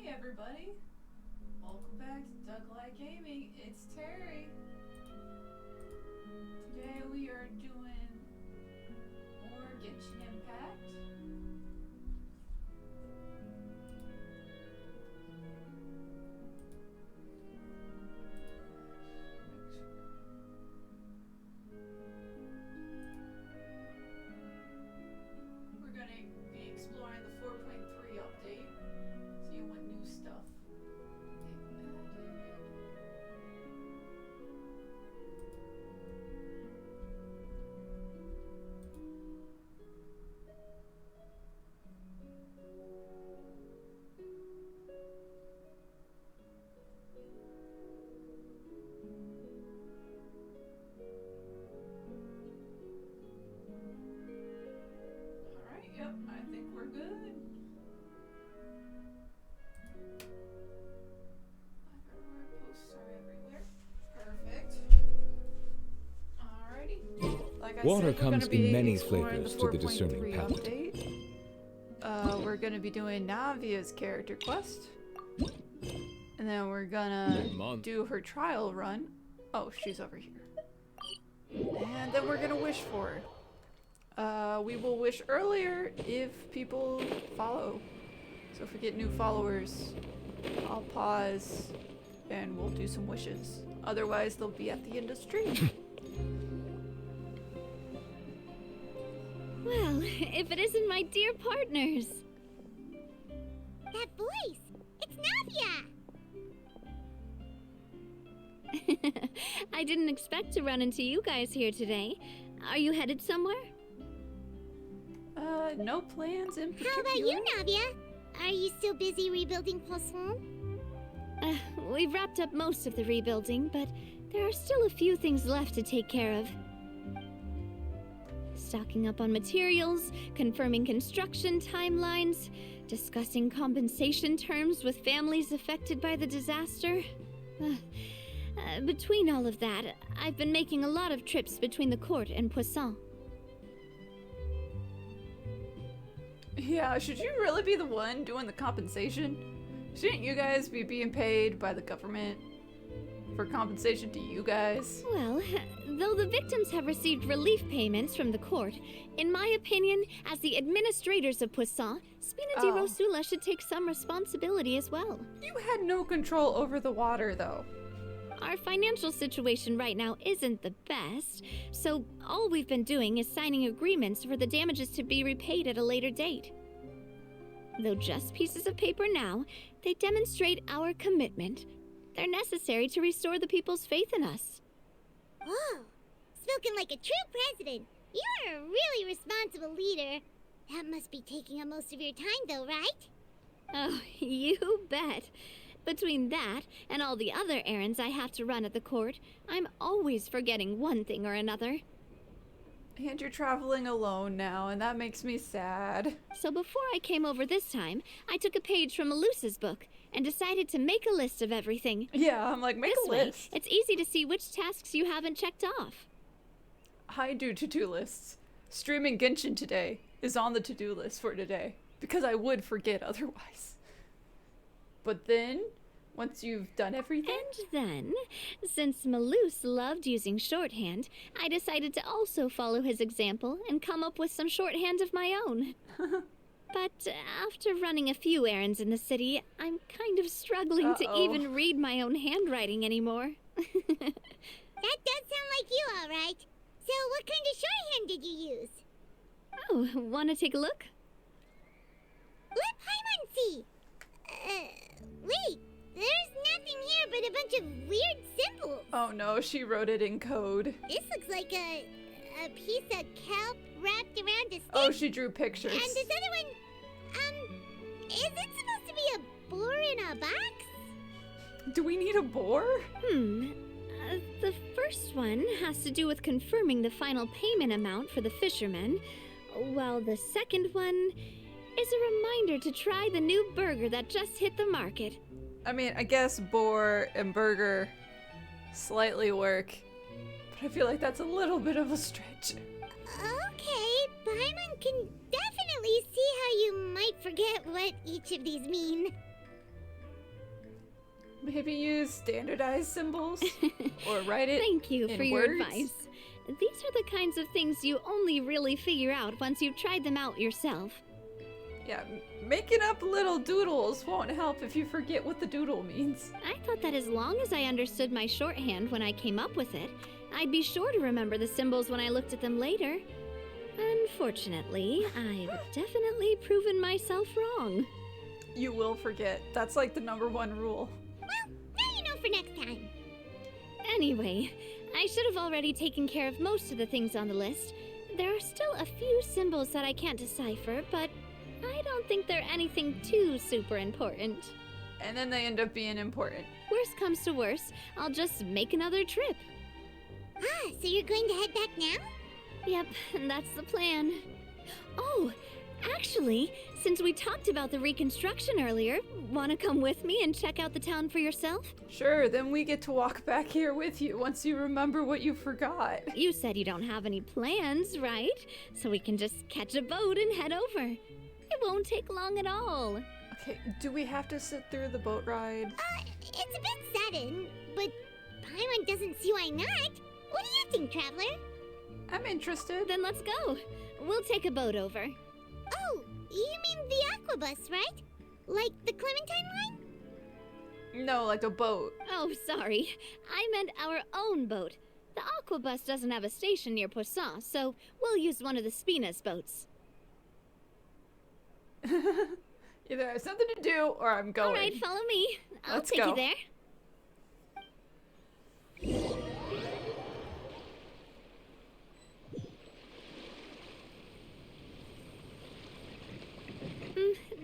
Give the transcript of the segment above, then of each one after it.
everybody. Welcome back to Doug Light Gaming. It's Terry. Today we are doing more Genshin Impact. We're going to be exploring the 4.3 update. See what new stuff they've added. Alright, yep, I think we're good. Everywhere, posts are everywhere. Perfect. Alrighty. Like I Water said, we're comes gonna be in many exploring flavors the to the discerning 4.3 palate. update. We're gonna be doing Navia's character quest. And then we're gonna do her trial run. Oh, she's over here. And then we're gonna wish for her. We will wish earlier if people follow. So if we get new followers, I'll pause and we'll do some wishes. Otherwise, they'll be at the end of stream. Well, if it isn't my dear partners. That voice! It's Navia! I didn't expect to run into you guys here today. Are you headed somewhere? No plans in particular. How about you, Navia? Are you still busy rebuilding Poisson? We've wrapped up most of the rebuilding, but there are still a few things left to take care of. Stocking up on materials, confirming construction timelines, discussing compensation terms with families affected by the disaster. Between all of that, I've been making a lot of trips between the court and Poisson. Yeah, should you really be the one doing the compensation? Shouldn't you guys be being paid by the government for compensation to you guys? Well, though the victims have received relief payments from the court, in my opinion, as the administrators of Poisson, Spina di Oh. Rosula should take some responsibility as well. You had no control over the water, though. Our financial situation right now isn't the best, so all we've been doing is signing agreements for the damages to be repaid at a later date. Though just pieces of paper now, they demonstrate our commitment. They're necessary to restore the people's faith in us. Whoa! Spoken like a true president. You're a really responsible leader. That must be taking up most of your time, though, right? Oh, you bet. Between that and all the other errands I have to run at the court, I'm always forgetting one thing or another. And you're traveling alone now, and that makes me sad. So before I came over this time, I took a page from Melusa's book and decided to make a list of everything. Yeah, I'm like, make This a way, list. it's easy to see which tasks you haven't checked off. I do to-do lists. Streaming Genshin today is on the to-do list for today, because I would forget otherwise. But then, once you've done everything... And then, since Melus loved using shorthand, I decided to also follow his example and come up with some shorthand of my own. But after running a few errands in the city, I'm kind of struggling to Uh-oh. even read my own handwriting anymore. That does sound like you, all right. So what kind of shorthand did you use? Oh, want to take a look? Let Paimon see. Wait. There's nothing here but a bunch of weird symbols. Oh no, she wrote it in code. This looks like a piece of kelp wrapped around a stick. Oh, she drew pictures. And this other one, is it supposed to be a boar in a box? Do we need a boar? The first one has to do with confirming the final payment amount for the fishermen, while the second one is a reminder to try the new burger that just hit the market. I mean, I guess boar and burger slightly work, but I feel like that's a little bit of a stretch. Okay, Paimon can definitely see how you might forget what each of these mean. Maybe use standardized symbols? Or write it Thank you in for your words? advice. These are the kinds of things you only really figure out once you've tried them out yourself. Yeah, making up little doodles won't help if you forget what the doodle means. I thought that as long as I understood my shorthand when I came up with it, I'd be sure to remember the symbols when I looked at them later. Unfortunately, I've definitely proven myself wrong. You will forget. That's like the #1 rule. Well, now you know for next time. Anyway, I should have already taken care of most of the things on the list. There are still a few symbols that I can't decipher, but I don't think they're anything too super important. And then they end up being important. Worst comes to worst, I'll just make another trip. Ah, so you're going to head back now? Yep, that's the plan. Oh, actually, since we talked about the reconstruction earlier, want to come with me and check out the town for yourself? Sure, then we get to walk back here with you once you remember what you forgot. You said you don't have any plans, right? So we can just catch a boat and head over. It won't take long at all. Okay, do we have to sit through the boat ride? It's a bit sudden, but Paimon doesn't see why not. What do you think, Traveler? I'm interested. Then let's go. We'll take a boat over. Oh, you mean the Aquabus, right? Like the Clementine line? No, like a boat. Oh, sorry. I meant our own boat. The Aquabus doesn't have a station near Poisson, so we'll use one of the Spina's boats. Either I have something to do or I'm going. All right, follow me. I'll Let's take go. you there.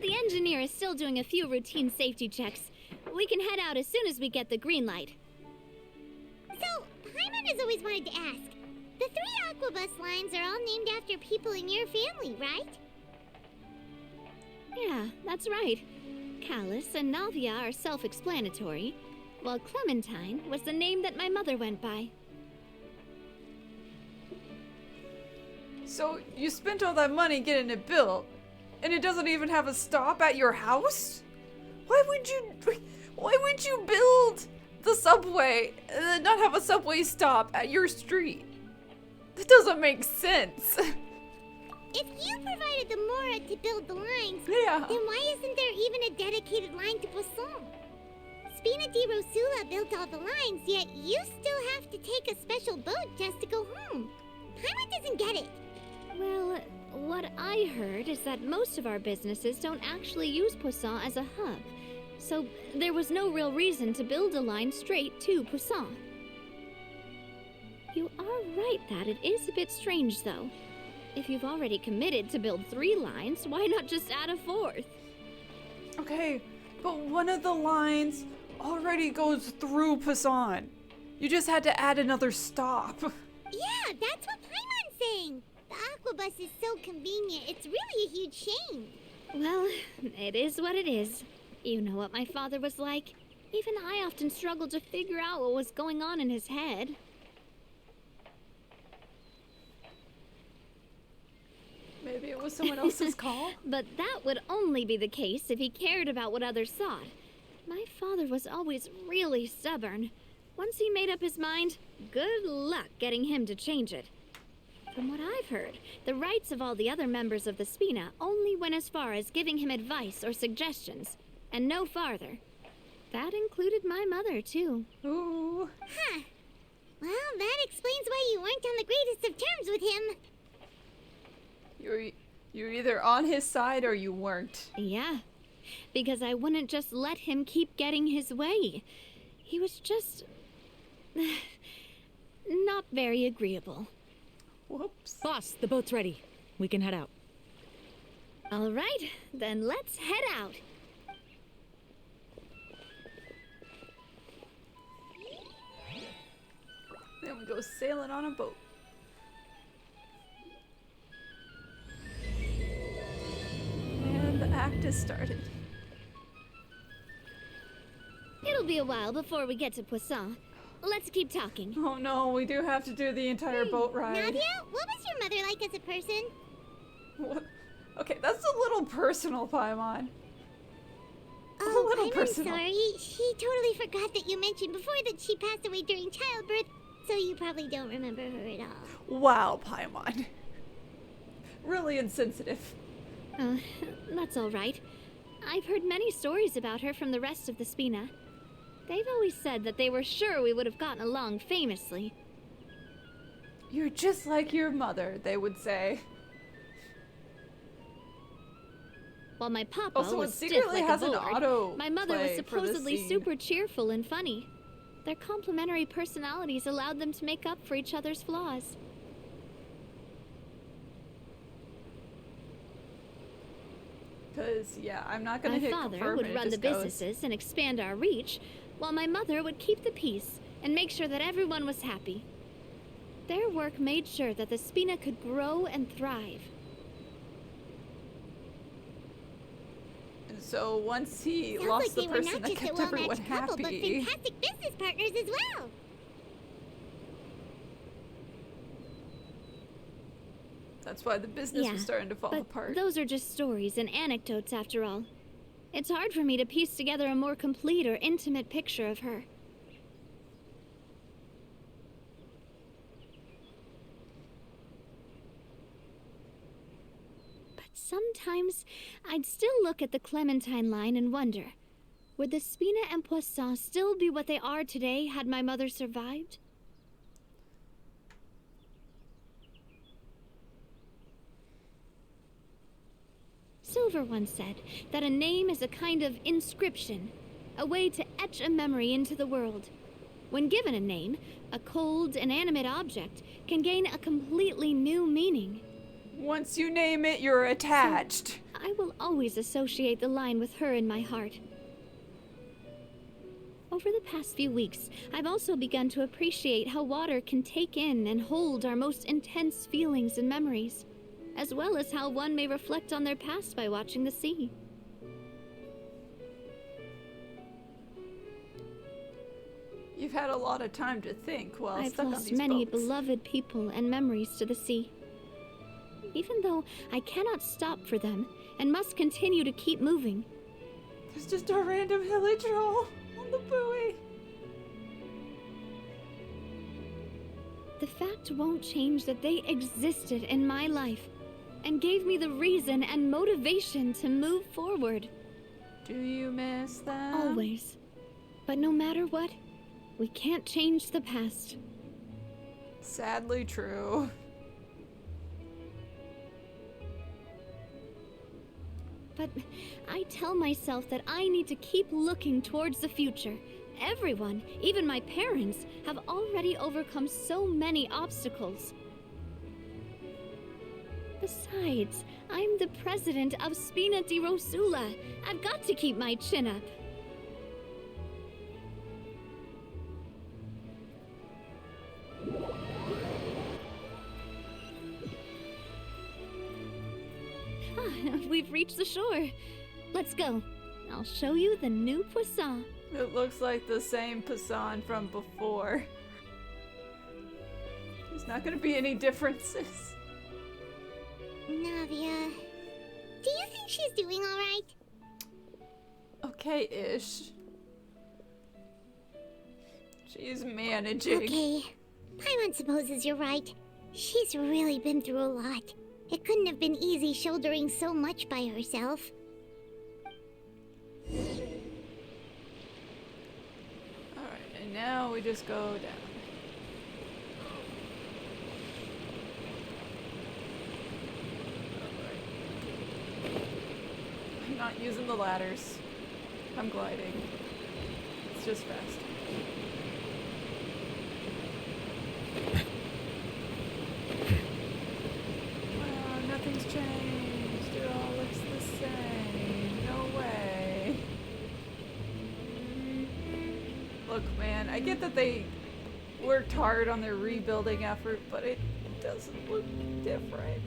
The engineer is still doing a few routine safety checks. We can head out as soon as we get the green light. So, Paimon has always wanted to ask. The 3 Aquabus lines are all named after people in your family, right? Yeah, that's right. Callus and Navia are self-explanatory, while Clementine was the name that my mother went by. So you spent all that money getting it built, and it doesn't even have a stop at your house? Why would you build the subway and then not have a subway stop at your street? That doesn't make sense. If you provided the Mora to build the lines, Yeah. then why isn't there even a dedicated line to Poisson? Spina di Rosula built all the lines, yet you still have to take a special boat just to go home. Paimon doesn't get it. Well, what I heard is that most of our businesses don't actually use Poisson as a hub, so there was no real reason to build a line straight to Poisson. You are right that it is a bit strange, though. If you've already committed to build 3 lines, why not just add a 4th? Okay, but one of the lines already goes through Poisson. You just had to add another stop. Yeah, that's what Paimon's saying. The Aquabus is so convenient, it's really a huge shame. Well, it is what it is. You know what my father was like. Even I often struggled to figure out what was going on in his head. Maybe it was someone else's call? But that would only be the case if he cared about what others thought. My father was always really stubborn. Once he made up his mind, good luck getting him to change it. From what I've heard, the rights of all the other members of the Spina only went as far as giving him advice or suggestions, and no farther. That included my mother, too. Ooh. Huh. Well, that explains why you weren't on the greatest of terms with him. You're either on his side or you weren't. Yeah, because I wouldn't just let him keep getting his way. He was just... not very agreeable. Whoops. Boss, the boat's ready. We can head out. All right, then let's head out. Then we go sailing on a boat. And the act is started. It'll be a while before we get to Poisson. Let's keep talking. Oh no, we do have to do the entire boat ride. Nadia, what was your mother like as a person? What? Okay, that's a little personal, Paimon. Oh, little I'm personal. sorry. She totally forgot that you mentioned before that she passed away during childbirth, so you probably don't remember her at all. Wow, Paimon. Really insensitive. That's all right. I've heard many stories about her from the rest of the Spina. They've always said that they were sure we would have gotten along famously. You're just like your mother, they would say. While my papa Also, was it stiff secretly like has a an board, auto my mother was play for this supposedly scene. super cheerful and funny. Their complementary personalities allowed them to make up for each other's flaws. Because, yeah, I'm not gonna My hit father confirm would and it run the just goes. businesses and expand our reach, while my mother would keep the peace and make sure that everyone was happy. Their work made sure that the Spina could grow and thrive. And so once he Sounds lost like the they were person not that just a kept everyone well-matched couple, but happy. fantastic business partners as well. That's why the business Yeah, was starting to fall but apart. those are just stories and anecdotes after all. It's hard for me to piece together a more complete or intimate picture of her. But sometimes I'd still look at the Clementine line and wonder, would the Spina and Poisson still be what they are today had my mother survived? Silver once said that a name is a kind of inscription, a way to etch a memory into the world. When given a name, a cold, inanimate object can gain a completely new meaning. Once you name it, you're attached. I will always associate the line with her in my heart. Over the past few weeks, I've also begun to appreciate how water can take in and hold our most intense feelings and memories, as well as how one may reflect on their past by watching the sea. You've had a lot of time to think while I've stuck on lost these many boats. beloved people and memories to the sea. Even though I cannot stop for them and must continue to keep moving, There's just a random village roll on the buoy. the fact won't change that they existed in my life and gave me the reason and motivation to move forward. Do you miss them? Always. But no matter what, we can't change the past. Sadly true. But I tell myself that I need to keep looking towards the future. Everyone, even my parents, have already overcome so many obstacles. Besides, I'm the president of Spina di Rosula. I've got to keep my chin up. We've reached the shore. Let's go. I'll show you the new Poisson. It looks like the same Poisson from before. There's not gonna be any differences. Navia, do you think she's doing all right? Okay-ish. She's managing. Okay. Paimon supposes you're right. She's really been through a lot. It couldn't have been easy shouldering so much by herself. Alright, and now we just go down. Alright. I'm not using the ladders. I'm gliding. It's just fast. Wow, nothing's changed. It all looks the same. No way. Look, man, I get that they worked hard on their rebuilding effort, but it doesn't look different.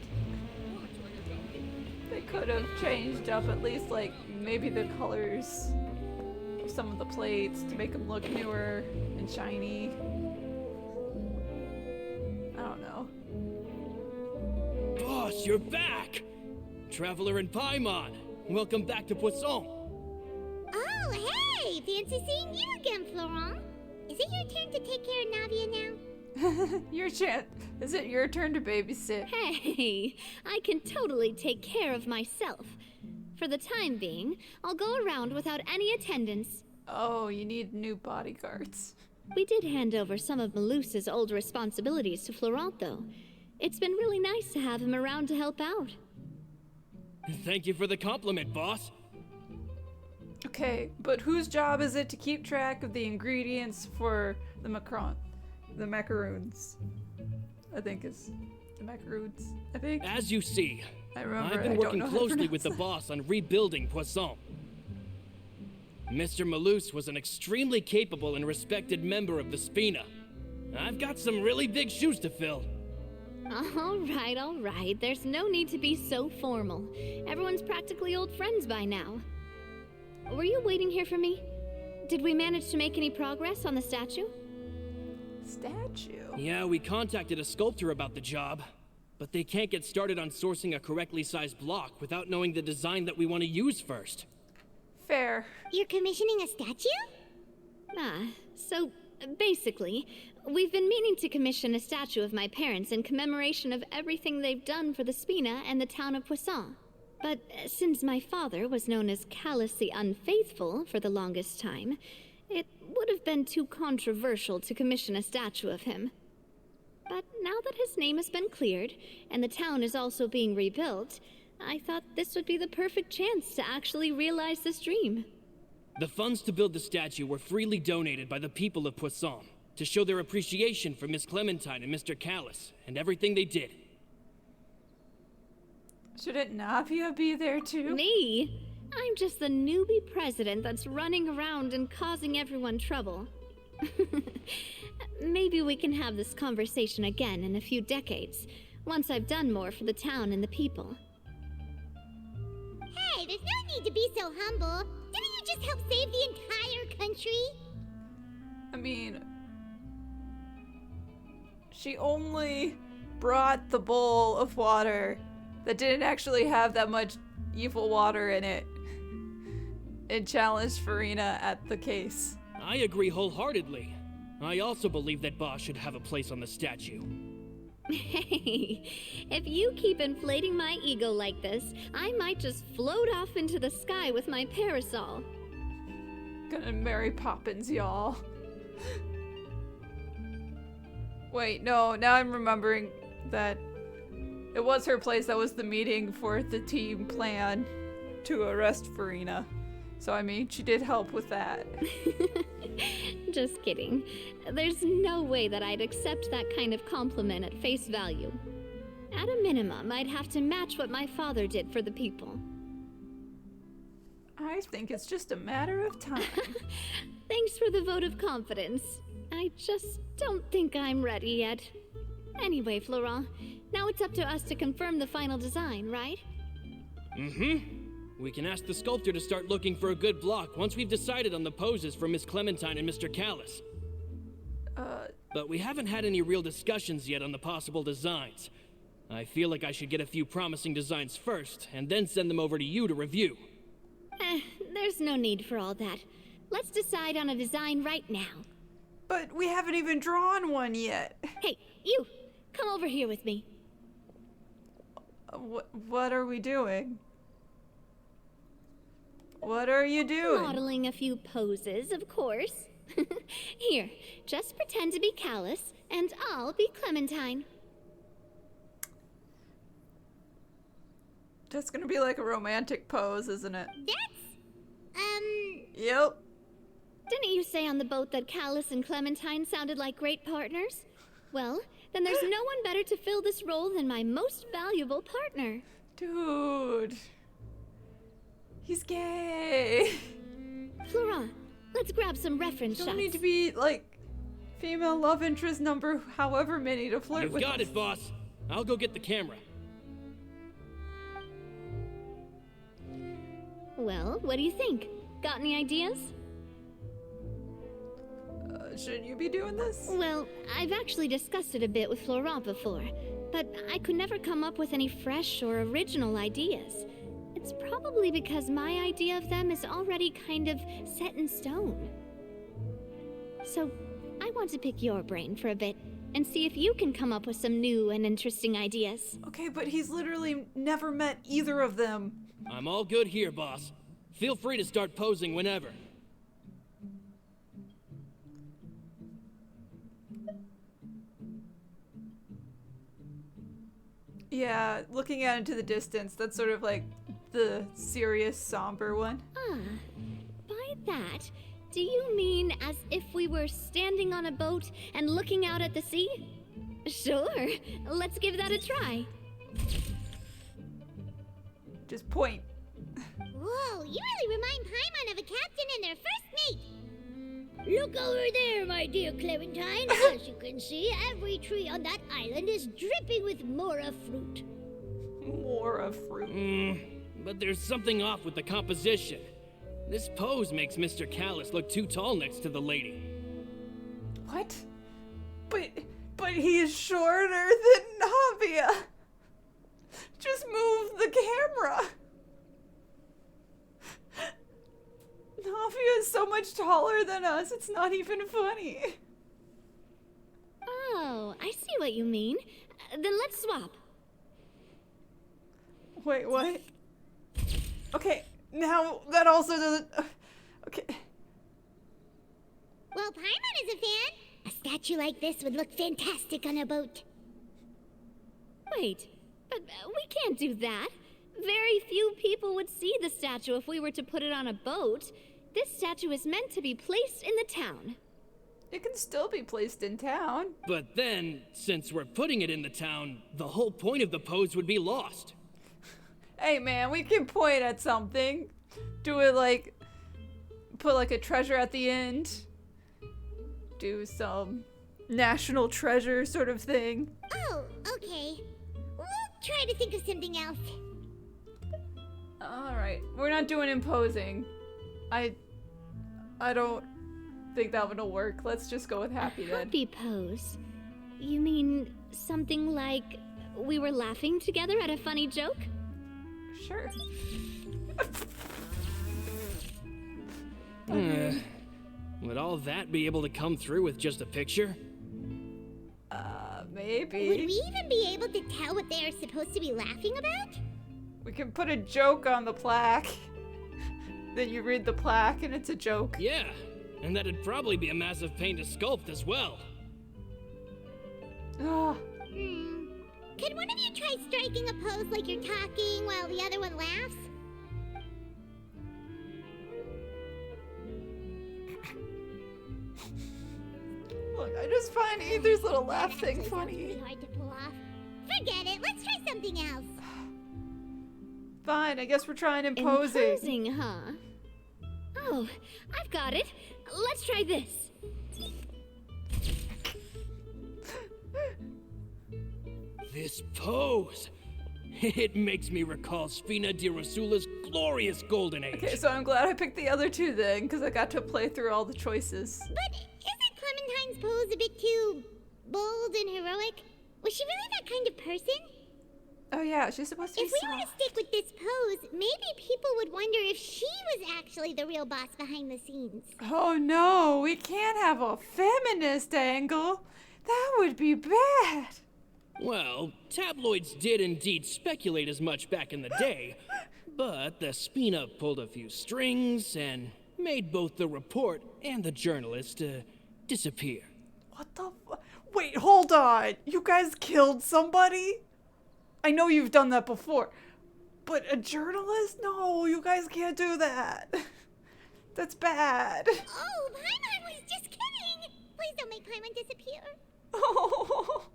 They could have changed up at least, like, maybe the colors of some of the plates to make them look newer and shiny. I don't know. Boss, you're back! Traveler and Paimon, welcome back to Poisson. Oh, hey! Fancy seeing you again, Florent. Is it your turn to take care of Navia now? Is it your turn to babysit? Hey, I can totally take care of myself. For the time being, I'll go around without any attendance. Oh, you need new bodyguards. We did hand over some of Malus's old responsibilities to Florent, though. It's been really nice to have him around to help out. Thank you for the compliment, boss. Okay, but whose job is it to keep track of the ingredients for the macaroons? I think it's the macaroons. I think. As you see, I remember. I've been working closely with the boss on rebuilding Poisson. Mr. Malus was an extremely capable and respected member of the Spina. I've got some really big shoes to fill. All right. There's no need to be so formal. Everyone's practically old friends by now. Were you waiting here for me? Did we manage to make any progress on the statue? Statue? Yeah, we contacted a sculptor about the job, but they can't get started on sourcing a correctly sized block without knowing the design that we want to use first. Fair. You're commissioning a statue? So basically, we've been meaning to commission a statue of my parents in commemoration of everything they've done for the Spina and the town of Poisson. But since my father was known as Callus the Unfaithful for the longest time, it would have been too controversial to commission a statue of him. But now that his name has been cleared, and the town is also being rebuilt, I thought this would be the perfect chance to actually realize this dream. The funds to build the statue were freely donated by the people of Poisson to show their appreciation for Miss Clementine and Mr. Callus and everything they did. Shouldn't Navia be there too? Me? I'm just the newbie president that's running around and causing everyone trouble. Maybe we can have this conversation again in a few decades, once I've done more for the town and the people. Hey, there's no need to be so humble. Didn't you just help save the entire country? I mean, she only brought the bowl of water that didn't actually have that much evil water in it and challenged Farina at the case. I agree wholeheartedly. I also believe that Boss should have a place on the statue. Hey, if you keep inflating my ego like this, I might just float off into the sky with my parasol. Gonna Mary Poppins, y'all. Wait, no, now I'm remembering that it was her place that was the meeting for the team plan to arrest Farina. So, I mean, she did help with that. Just kidding. There's no way that I'd accept that kind of compliment at face value. At a minimum, I'd have to match what my father did for the people. I think it's just a matter of time. Thanks for the vote of confidence. I just don't think I'm ready yet. Anyway, Florent, now it's up to us to confirm the final design, right? We can ask the sculptor to start looking for a good block once we've decided on the poses for Miss Clementine and Mr. Callus. But we haven't had any real discussions yet on the possible designs. I feel like I should get a few promising designs first, and then send them over to you to review. There's no need for all that. Let's decide on a design right now. But we haven't even drawn one yet. Hey, you! Come over here with me. What are we doing? What are you doing? Modeling a few poses, of course. Here, just pretend to be Callus, and I'll be Clementine. That's gonna be like a romantic pose, isn't it? Yep. Didn't you say on the boat that Callus and Clementine sounded like great partners? Well, then there's no one better to fill this role than my most valuable partner. Dude. He's gay. Florent, let's grab some reference shots. Don't need to be, like, female love interest number however many to flirt with. You've got it, boss. I'll go get the camera. Well, what do you think? Got any ideas? Shouldn't you be doing this? Well, I've actually discussed it a bit with Florent before, but I could never come up with any fresh or original ideas. It's Probably because my idea of them is already kind of set in stone. So, I want to pick your brain for a bit and see if you can come up with some new and interesting ideas. Okay, but he's literally never met either of them. I'm all good here, boss. Feel free to start posing whenever. Yeah, looking out into the distance, that's sort of like the serious, somber one. Ah, by that, do you mean as if we were standing on a boat and looking out at the sea? Sure, let's give that a try. Just point. Whoa, you really remind Paimon of a captain and their first mate. Look over there, my dear Clementine. As you can see, every tree on that island is dripping with mora fruit. More of fruit. But there's something off with the composition. This pose makes Mr. Callus look too tall next to the lady. What? But he's shorter than Navia. Just move the camera. Navia is so much taller than us, it's not even funny. Oh, I see what you mean. Then let's swap. Wait, what? Okay, now that also doesn't... Okay. Well, Paimon is a fan. A statue like this would look fantastic on a boat. Wait, but we can't do that. Very few people would see the statue if we were to put it on a boat. This statue is meant to be placed in the town. It can still be placed in town. But then, since we're putting it in the town, the whole point of the pose would be lost. Hey man, we can point at something. Do it like... Put like a treasure at the end. Do some national treasure sort of thing. Oh, okay. We'll try to think of something else. Alright, we're not doing imposing. I don't think that one'll work. Let's just go with happy then. Happy pose? You mean something like we were laughing together at a funny joke? Sure. Would all that be able to come through with just a picture? Maybe. Would we even be able to tell what they are supposed to be laughing about? We can put a joke on the plaque. Then you read the plaque and it's a joke. Yeah, and that'd probably be a massive pain to sculpt as well. Ah, Could one of you try striking a pose like you're talking while the other one laughs? look, I just find Ether's little laugh thing Actually sounds pretty funny. hard to pull off. Forget it. Let's try something else. Fine, I guess we're trying imposing. Imposing, huh? Oh, I've got it. Let's try this. This pose! It makes me recall Spina di Rosula's glorious golden age. Okay, so I'm glad I picked the other two then, because I got to play through all the choices. But isn't Clementine's pose a bit too bold and heroic? Was she really that kind of person? Oh yeah, she's supposed to be If we were to soft. stick with this pose, maybe people would wonder if she was actually the real boss behind the scenes. Oh no, we can't have a feminist angle. That would be bad. Well, tabloids did indeed speculate as much back in the day, but the Spina pulled a few strings and made both the report and the journalist disappear. What the Wait, hold on. You guys killed somebody? I know you've done that before. But a journalist? No, you guys can't do that. That's bad. Oh, Paimon was just kidding! Please don't make Paimon disappear. Oh.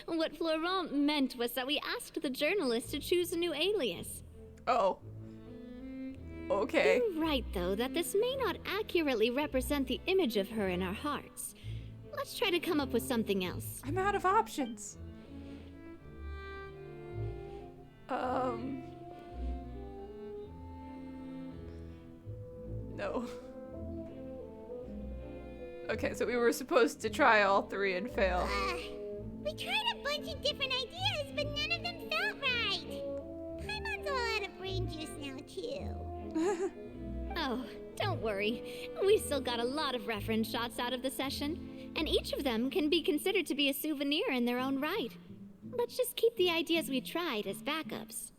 What Florent meant was that we asked the journalist to choose a new alias. Oh. Okay. You're right, though, that this may not accurately represent the image of her in our hearts. Let's try to come up with something else. I'm out of options. No. Okay, so we were supposed to try all three and fail. We tried a bunch of different ideas, but none of them felt right. Paimon's all out of brain just now, too. Oh, don't worry. We still got a lot of reference shots out of the session, and each of them can be considered to be a souvenir in their own right. Let's just keep the ideas we tried as backups.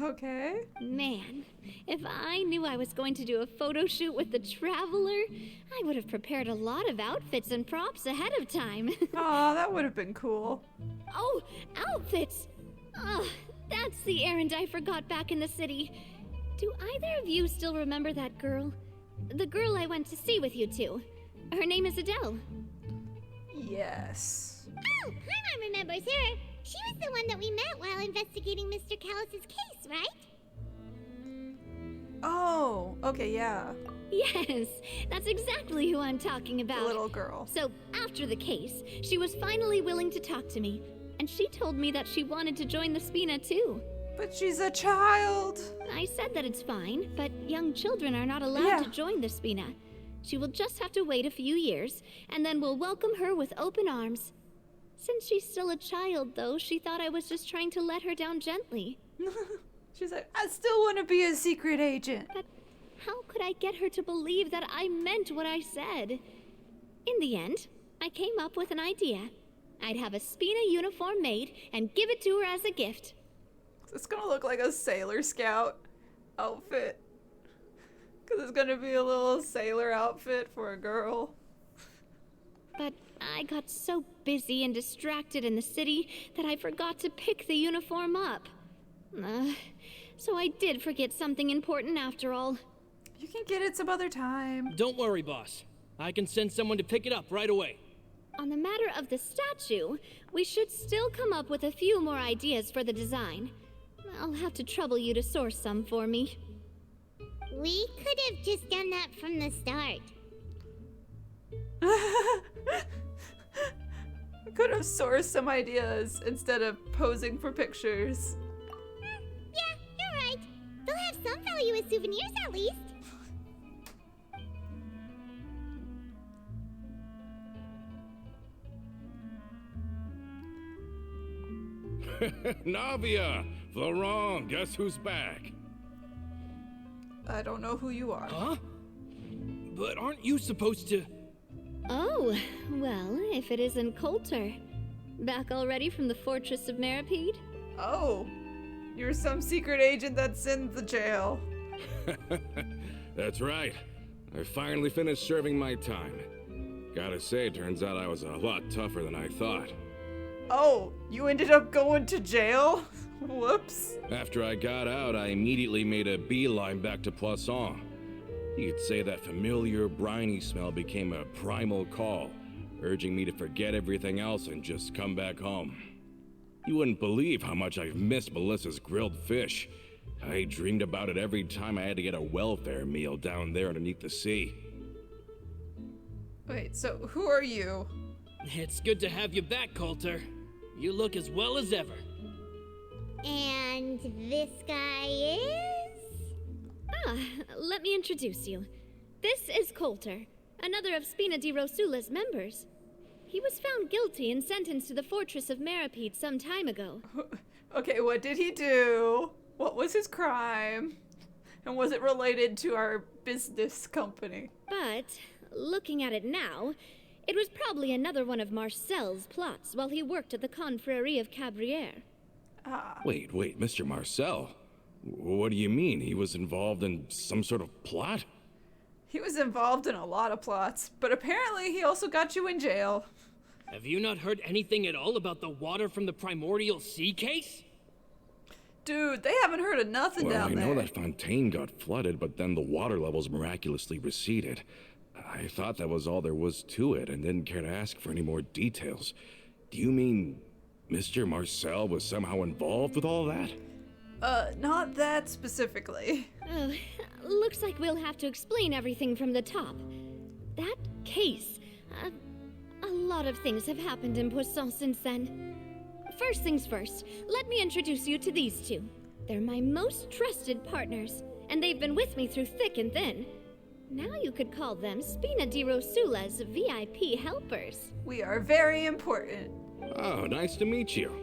Okay. Man, if I knew I was going to do a photo shoot with the Traveler, I would have prepared a lot of outfits and props ahead of time. Aw, that would have been cool. Oh, outfits! Oh, that's the errand I forgot back in the city. Do either of you still remember that girl? The girl I went to see with you two. Her name is Adele. Oh, Yes. Paimon remembers her. She was the one that we met while investigating Mr. Callus's case, right? Oh, okay, yeah. Yes, that's exactly who I'm talking about. The little girl. So, after the case, she was finally willing to talk to me, and she told me that she wanted to join the Spina too. But she's a child. I said that it's fine, but young children are not allowed to join the Spina. She will just have to wait a few years, and then we'll welcome her with open arms. Since she's still a child, though, she thought I was just trying to let her down gently. She's like, I still want to be a secret agent. But how could I get her to believe that I meant what I said? In the end, I came up with an idea. I'd have a Spina uniform made and give it to her as a gift. It's gonna look like a Sailor Scout outfit. Because it's gonna be a little sailor outfit for a girl. But I got so busy and distracted in the city that I forgot to pick the uniform up. So I did forget something important after all. You can get it some other time. Don't worry, boss. I can send someone to pick it up right away. On the matter of the statue, we should still come up with a few more ideas for the design. I'll have to trouble you to source some for me. We could have just done that from the start. I could have sourced some ideas instead of posing for pictures. Yeah, you're right. They'll have some value as souvenirs at least. Navia! Florent, guess who's back? I don't know who you are. Huh? But aren't you supposed to... Oh, well, if it isn't Colter. Back already from the Fortress of Meripede? Oh, you're some secret agent that's in the jail. That's right. I finally finished serving my time. Gotta say, turns out I was a lot tougher than I thought. Oh, you ended up going to jail? Whoops. After I got out, I immediately made a beeline back to Poisson. You could say that familiar, briny smell became a primal call, urging me to forget everything else and just come back home. You wouldn't believe how much I've missed Melissa's grilled fish. I dreamed about it every time I had to get a welfare meal down there underneath the sea. Wait, so who are you? It's good to have you back, Colter. You look as well as ever. And this guy is? Let me introduce you. This is Colter, another of Spina di Rosula's members. He was found guilty and sentenced to the Fortress of Meripede some time ago. Okay, what did he do? What was his crime? And was it related to our business company? But, looking at it now, it was probably another one of Marcel's plots while he worked at the Confrérie of Cabrières. Wait, Mr. Marcel? What do you mean? He was involved in some sort of plot? He was involved in a lot of plots, but apparently he also got you in jail. Have you not heard anything at all about the water from the primordial sea case? Dude, they haven't heard of nothing down there. I know that Fontaine got flooded, but then the water levels miraculously receded. I thought that was all there was to it and didn't care to ask for any more details. Do you mean Mr. Marcel was somehow involved with all that? Not that specifically. Oh, looks like we'll have to explain everything from the top. That case, a lot of things have happened in Poisson since then. First things first, let me introduce you to these two. They're my most trusted partners, and they've been with me through thick and thin. Now you could call them Spina di Rosula's VIP helpers. We are very important. Oh, nice to meet you.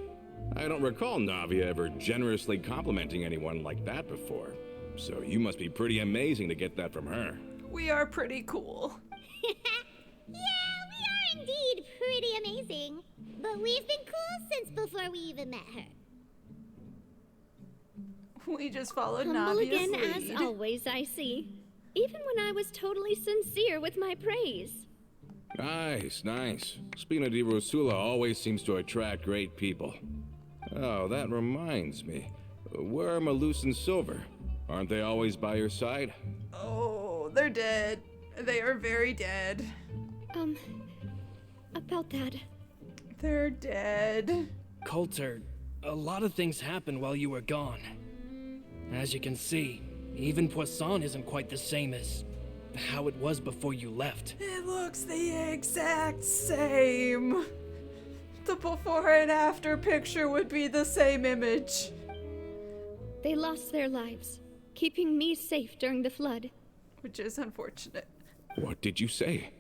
I don't recall Navia ever generously complimenting anyone like that before. So you must be pretty amazing to get that from her. We are pretty cool. Yeah, we are indeed pretty amazing. But we've been cool since before we even met her. We just followed Humble Navia's again, lead. as always, I see. Even when I was totally sincere with my praise. Nice, nice. Spina di Rosula always seems to attract great people. Oh, that reminds me. Where are Malus and Silver? Aren't they always by your side? Oh, they're dead. They are very dead. About that. They're dead. Colter, a lot of things happened while you were gone. As you can see, even Poisson isn't quite the same as how it was before you left. It looks the exact same. The before and after picture would be the same image. They lost their lives, keeping me safe during the flood. Which is unfortunate. What did you say?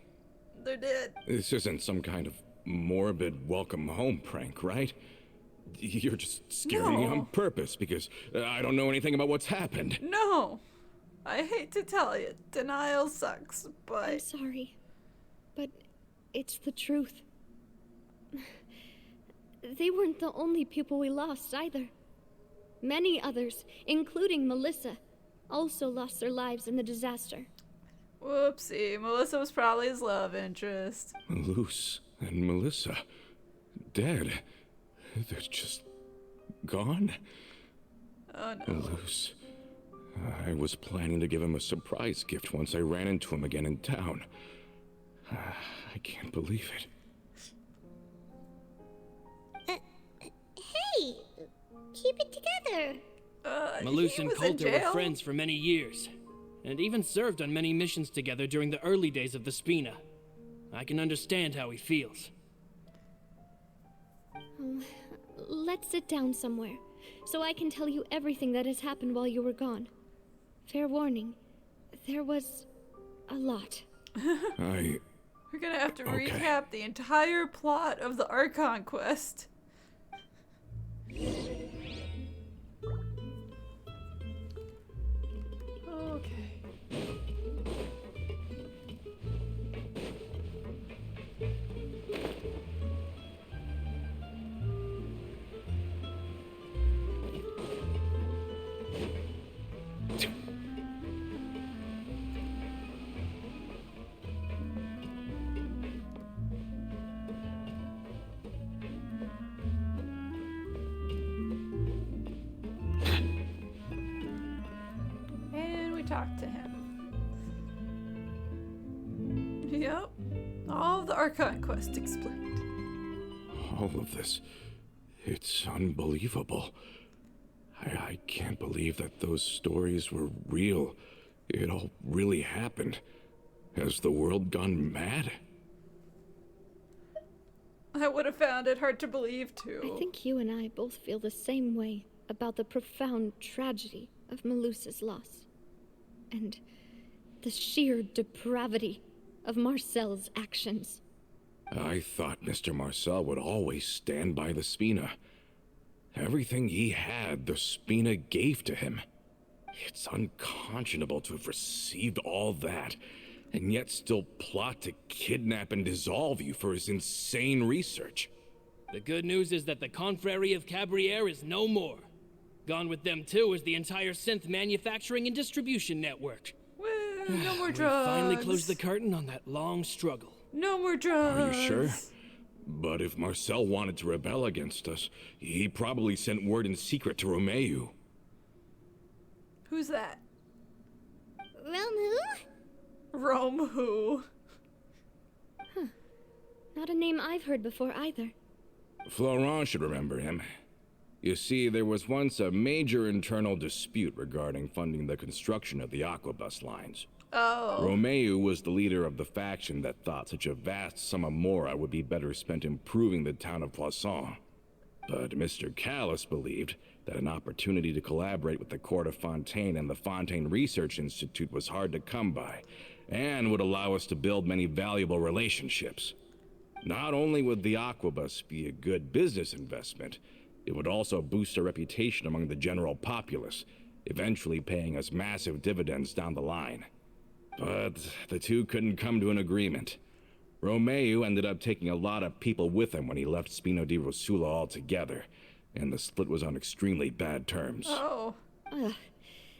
They're dead. This isn't some kind of morbid welcome home prank, right? You're just scaring me No. on purpose because I don't know anything about what's happened. No. I hate to tell you, denial sucks, I'm but sorry, but it's the truth. They weren't the only people we lost either. Many others, including Melissa, also lost their lives in the disaster. whoopsie, Melissa was probably his love interest. Malus and Melissa, dead. They're just gone? Oh no. Malus. I was planning to give him a surprise gift once I ran into him again in town. I can't believe it. Hey, keep it together. Malus he and was in Colter were jail? friends for many years, and even served on many missions together during the early days of the Spina. I can understand how he feels. Let's sit down somewhere, so I can tell you everything that has happened while you were gone. Fair warning, there was a lot. I... We're gonna have to Okay. recap the entire plot of the Archon quest. Okay. And we talked to him. Yep. All of the Archon quest explained. All of this... It's unbelievable. I can't believe that those stories were real. It all really happened. Has the world gone mad? I would have found it hard to believe too. I think you and I both feel the same way about the profound tragedy of Melusa's loss. And the sheer depravity of Marcel's actions. I thought Mr. Marcel would always stand by the Spina. Everything he had, the Spina gave to him. It's unconscionable to have received all that, and yet still plot to kidnap and dissolve you for his insane research. The good news is that the Confrérie of Cabriere is no more. Gone with them too is the entire synth manufacturing and distribution network. Woo, no more We drugs. finally closed the curtain on that long struggle. No more drugs. Are you sure? But if Marcel wanted to rebel against us, he probably sent word in secret to Romeu. Who's that? Romu? Rome who? Not a name I've heard before either. Florent should remember him. You see, there was once a major internal dispute regarding funding the construction of the aquabus lines. Oh. Romeu was the leader of the faction that thought such a vast sum of mora would be better spent improving the town of Poisson. But Mr. Callis believed that an opportunity to collaborate with the court of Fontaine and the Fontaine Research Institute was hard to come by, and would allow us to build many valuable relationships. Not only would the aquabus be a good business investment, It would also boost our reputation among the general populace, eventually paying us massive dividends down the line. But the two couldn't come to an agreement. Romeo ended up taking a lot of people with him when he left Spina di Rosula altogether, and the split was on extremely bad terms. Oh. Ugh.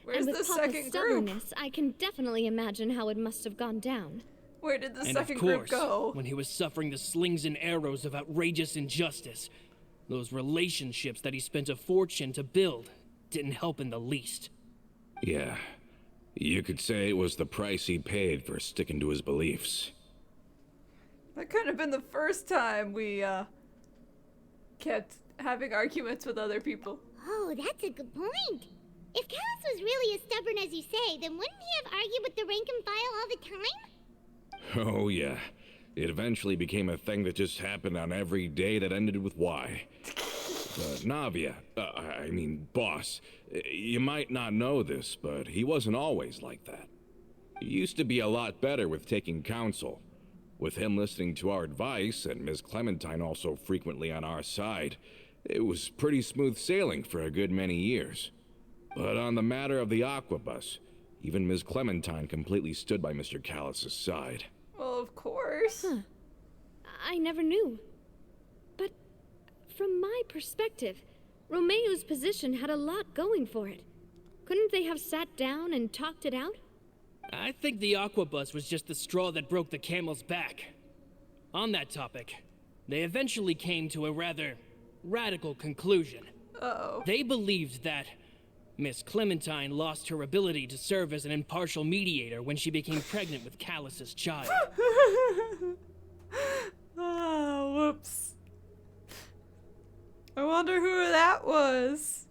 Where's And with the Papa's second group? stubbornness, I can definitely imagine how it must have gone down. Where did the And second of group course, go? when he was suffering the slings and arrows of outrageous injustice, those relationships that he spent a fortune to build didn't help in the least. Yeah, you could say it was the price he paid for sticking to his beliefs. That could have been the first time we kept having arguments with other people. Oh, that's a good point. If Callus was really as stubborn as you say, then wouldn't he have argued with the rank and file all the time? Oh yeah, it eventually became a thing that just happened on every day that ended with Y. Navia, boss, you might not know this, but he wasn't always like that. He used to be a lot better with taking counsel. With him listening to our advice, and Ms. Clementine also frequently on our side, it was pretty smooth sailing for a good many years. But on the matter of the aquabus, even Ms. Clementine completely stood by Mr. Callus's side. Well, of course. Huh. I never knew. But from my perspective, Romeo's position had a lot going for it. Couldn't they have sat down and talked it out? I think the aquabus was just the straw that broke the camel's back. On that topic, they eventually came to a rather radical conclusion. Uh-oh. They believed that Miss Clementine lost her ability to serve as an impartial mediator when she became pregnant with Callus's child. Oh, whoops. I wonder who that was.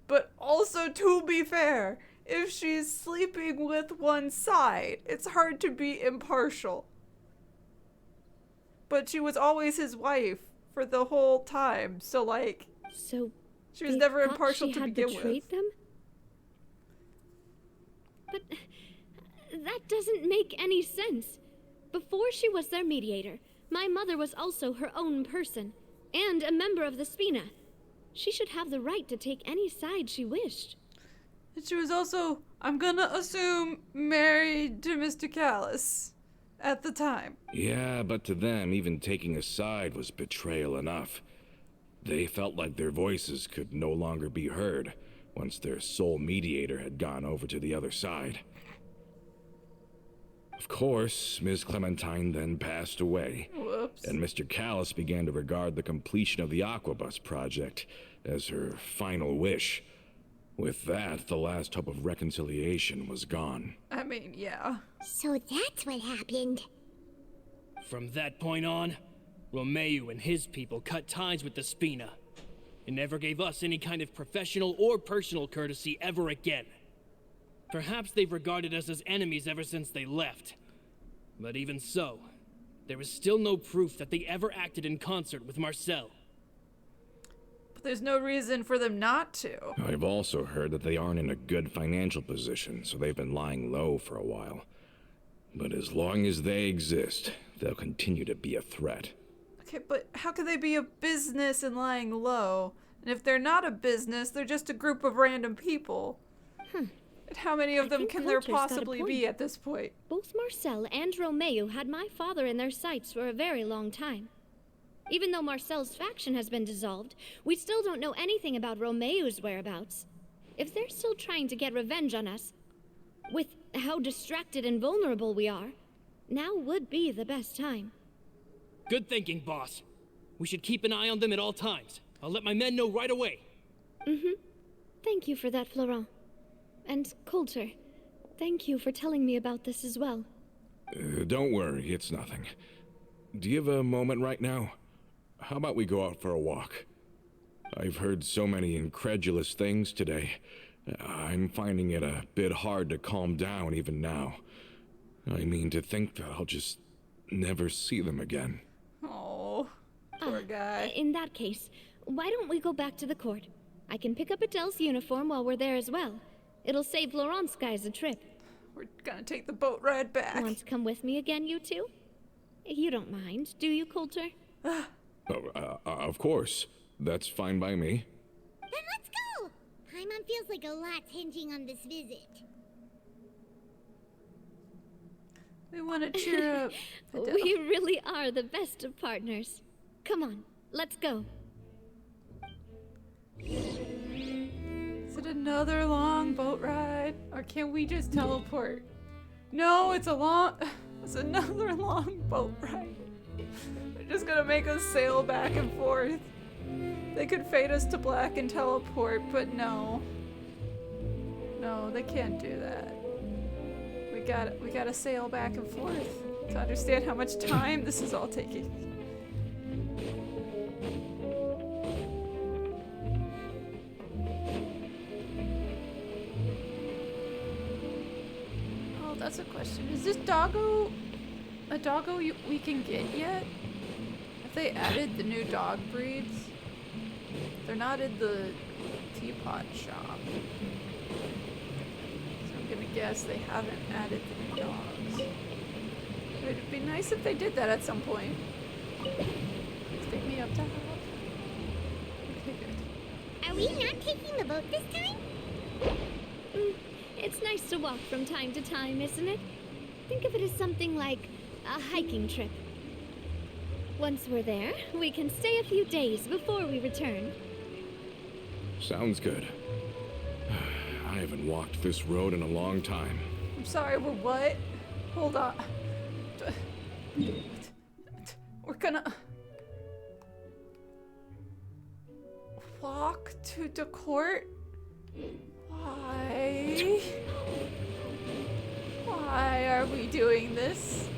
But also, to be fair, if she's sleeping with one side, it's hard to be impartial. But she was always his wife for the whole time, so like... So she was they never thought impartial she to had begin betrayed with. them? But that doesn't make any sense. Before she was their mediator, my mother was also her own person, and a member of the Spina. She should have the right to take any side she wished. And she was also, I'm gonna assume, married to Mr. Callus at the time. Yeah, but to them, even taking a side was betrayal enough. They felt like their voices could no longer be heard once their sole mediator had gone over to the other side. Of course, Ms. Clementine then passed away, Whoops. and Mr. Callus began to regard the completion of the Aquabus project as her final wish. With that, the last hope of reconciliation was gone. I mean, yeah. So that's what happened. From that point on, Romeo and his people cut ties with the Spina, and never gave us any kind of professional or personal courtesy ever again. Perhaps they've regarded us as enemies ever since they left. But even so, there is still no proof that they ever acted in concert with Marcel. But there's no reason for them not to. I've also heard that they aren't in a good financial position, so they've been lying low for a while. But as long as they exist, they'll continue to be a threat. Okay, but how could they be a business and lying low? And if they're not a business, they're just a group of random people. And how many of them think can there Colter's got a possibly point. be at this point? Both Marcel and Romeo had my father in their sights for a very long time. Even though Marcel's faction has been dissolved, we still don't know anything about Romeo's whereabouts. If they're still trying to get revenge on us, with how distracted and vulnerable we are, now would be the best time. Good thinking, boss. We should keep an eye on them at all times. I'll let my men know right away. Thank you for that, Florent. And Colter, thank you for telling me about this as well. Don't worry, it's nothing. Do you have a moment right now? How about we go out for a walk? I've heard so many incredulous things today. I'm finding it a bit hard to calm down even now. I mean, to think that I'll just never see them again. Oh, poor guy. In that case, why don't we go back to the court? I can pick up Adele's uniform while we're there as well. It'll save Laurent's guys a trip. We're gonna take the boat ride back. Want to come with me again, you two? You don't mind, do you, Colter? Oh, of course. That's fine by me. Then let's go! Paimon feels like a lot's hinging on this visit. We want to cheer up. We really are the best of partners. Come on, let's go. Is it another long boat ride? Or can we just teleport? No, it's another long boat ride. They're just gonna make us sail back and forth. They could fade us to black and teleport, but no. No, they can't do that. We gotta sail back and forth to understand how much time this is all taking. Oh, that's a question. Is this doggo a doggo we can get yet? Have they added the new dog breeds? They're not in the teapot shop. I'm gonna guess they haven't added the new dogs. It'd be nice if they did that at some point. Take me up to help. Okay, good. Are we not taking the boat this time? It's nice to walk from time to time, isn't it? Think of it as something like a hiking trip. Once we're there, we can stay a few days before we return. Sounds good. I haven't walked this road in a long time. I'm sorry, we're what? Hold on. We're gonna walk to the court? Why? Why are we doing this?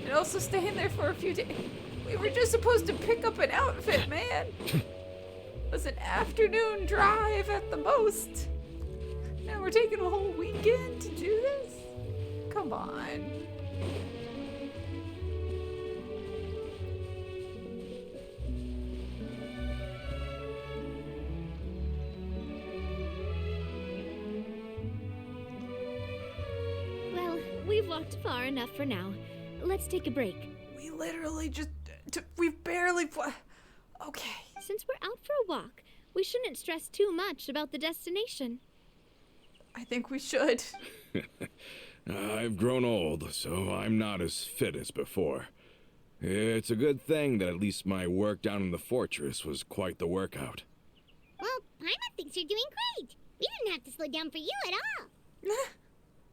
And also staying there for a few days. We were just supposed to pick up an outfit, man. It was an afternoon drive at the most. Now we're taking a whole weekend to do this? Come on. Well, we've walked far enough for now. Let's take a break. We literally just... we've barely... Okay. Since we're out for a walk, we shouldn't stress too much about the destination. I think we should. I've grown old, so I'm not as fit as before. It's a good thing that at least my work down in the fortress was quite the workout. Well, Paimon thinks you're doing great. We didn't have to slow down for you at all.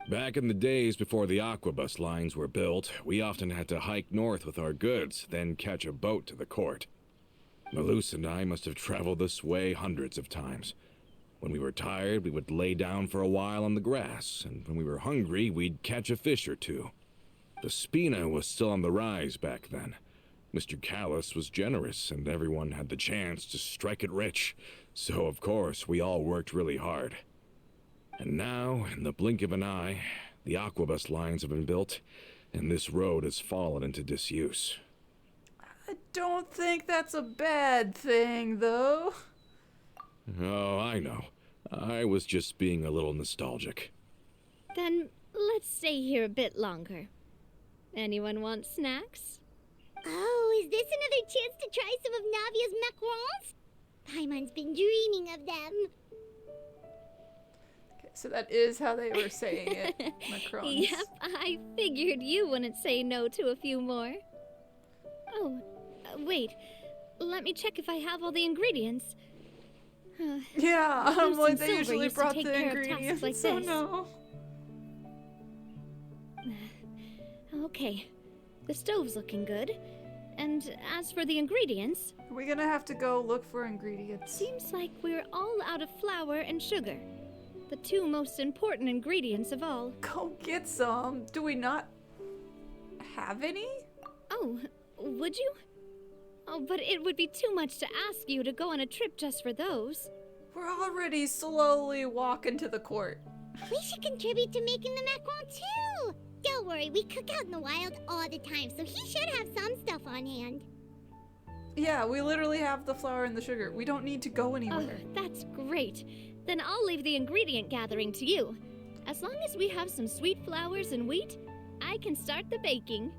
Back in the days before the aquabus lines were built, we often had to hike north with our goods, then catch a boat to the court. Malus and I must have traveled this way hundreds of times. When we were tired, we would lay down for a while on the grass, and when we were hungry, we'd catch a fish or two. The spina was still on the rise back then. Mr. Callis was generous, and everyone had the chance to strike it rich, so of course we all worked really hard. And now, in the blink of an eye, the aquabus lines have been built, and this road has fallen into disuse. I don't think that's a bad thing, though. Oh, I know. I was just being a little nostalgic. Then let's stay here a bit longer. Anyone want snacks? Oh, is this another chance to try some of Navia's macarons? Paimon's been dreaming of them. Okay, so that is how they were saying it. Macrons. Yep, I figured you wouldn't say no to a few more. Oh, wait. Let me check if I have all the ingredients. Yeah, Luce like and they Silver usually used to brought take the care of tasks ingredients. like So this. no. Okay, the stove's looking good. And as for the ingredients, We're gonna have to go look for ingredients. seems like we're all out of flour and sugar. The two most important ingredients of all. Go get some. Do we not have any? Oh, would you? Oh, but it would be too much to ask you to go on a trip just for those. We're already slowly walking to the court. We should contribute to making the macaron too. Don't worry, we cook out in the wild all the time, so he should have some stuff on hand. Yeah, we literally have the flour and the sugar. We don't need to go Oh, anywhere. that's great. Then I'll leave the ingredient gathering to you. As long as we have some sweet flowers and wheat, I can start the baking.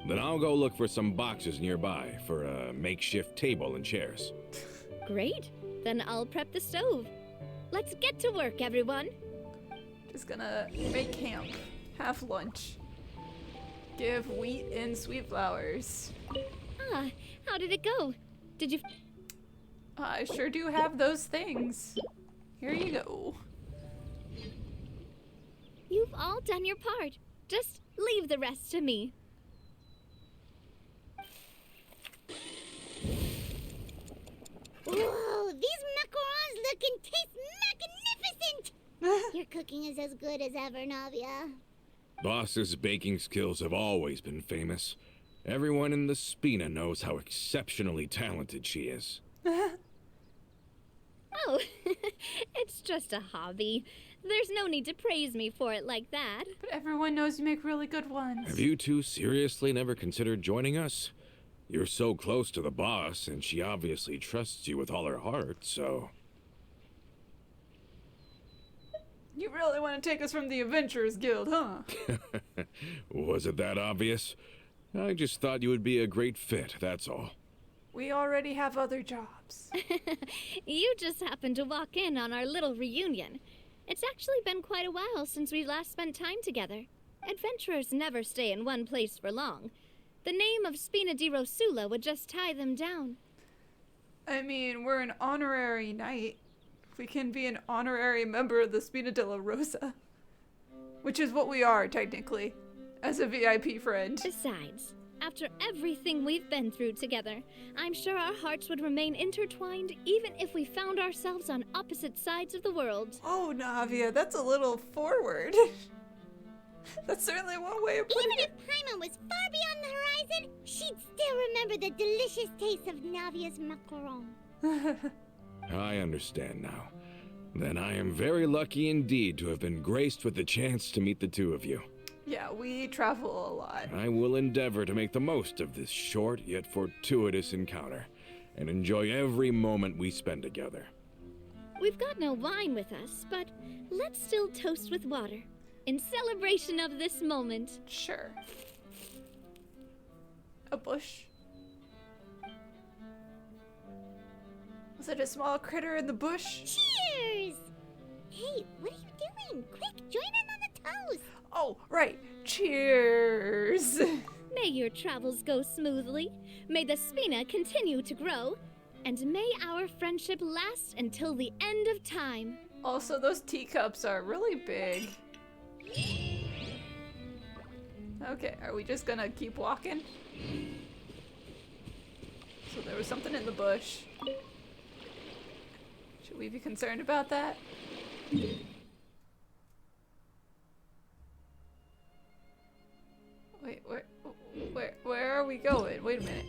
Then I'll go look for some boxes nearby for a makeshift table and chairs. Great. Then I'll prep the stove. Let's get to work, everyone. Just gonna make camp. Have lunch. Give wheat and sweet flowers. Ah, how did it go? Did you... I sure do have those things. Here you go. You've all done your part. Just leave the rest to me. Whoa, these macarons look and taste magnificent! Your cooking is as good as ever, Navia. Boss's baking skills have always been famous. Everyone in the Spina knows how exceptionally talented she is. Oh, it's just a hobby. There's no need to praise me for it like that. But everyone knows you make really good ones. Have you two seriously never considered joining us? You're so close to the boss, and she obviously trusts you with all her heart, so... You really want to take us from the Adventurers Guild, huh? Was it that obvious? I just thought you would be a great fit, that's all. We already have other jobs. You just happened to walk in on our little reunion. It's actually been quite a while since we last spent time together. Adventurers never stay in one place for long. The name of Spina di Rosula would just tie them down. I mean, we're an honorary knight. We can be an honorary member of the Spina de la Rosa. Which is what we are, technically, as a VIP friend. Besides, after everything we've been through together, I'm sure our hearts would remain intertwined even if we found ourselves on opposite sides of the world. Oh, Navia, that's a little forward. That's certainly one way of putting Even it. if Paimon was far beyond the horizon, she'd still remember the delicious taste of Navia's macaron. I understand now. Then I am very lucky indeed to have been graced with the chance to meet the two of you. Yeah, we travel a lot. I will endeavor to make the most of this short yet fortuitous encounter, and enjoy every moment we spend together. We've got no wine with us, but let's still toast with water, in celebration of this moment. Sure. A bush. Was it a small critter in the bush? Cheers! Hey, what are you doing? Quick, join in on the toast! Oh, right. Cheers. May your travels go smoothly, may the Spina continue to grow, and may our friendship last until the end of time. Also, those teacups are really big. Okay, are we just gonna keep walking? So there was something in the bush. Should we be concerned about that? Wait, where are we going? Wait a minute.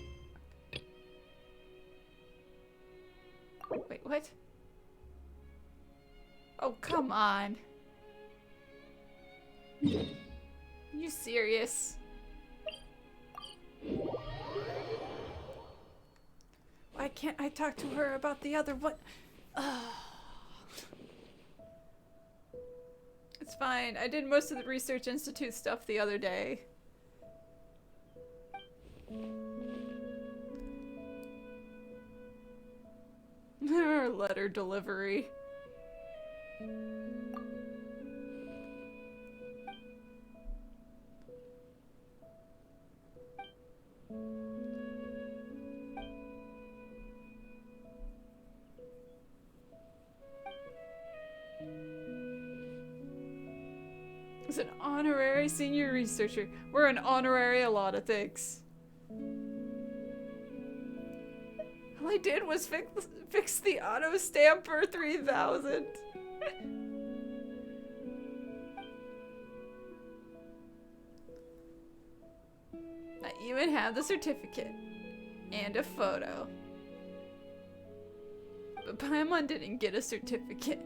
Wait, what? Oh, come on. Are you serious? Why can't I talk to her about the other one? It's fine. I did most of the Research Institute stuff the other day. Her letter delivery. As an honorary senior researcher, we're an honorary a lot of things. All I did was fix the auto stamper 3000. I even have the certificate and a photo. But Paimon didn't get a certificate.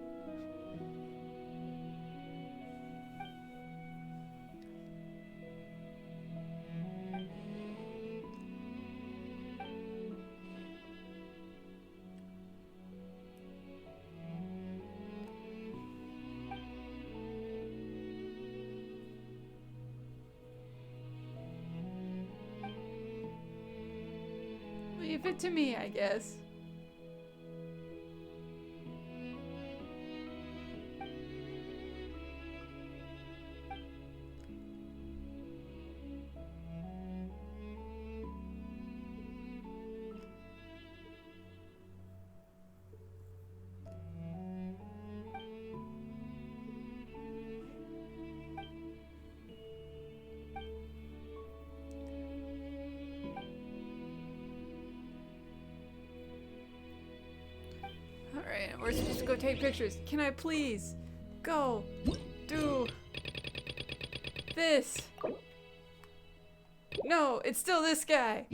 Leave it to me, I guess. we're supposed to go take pictures. Can I please go do this? No, it's still this guy.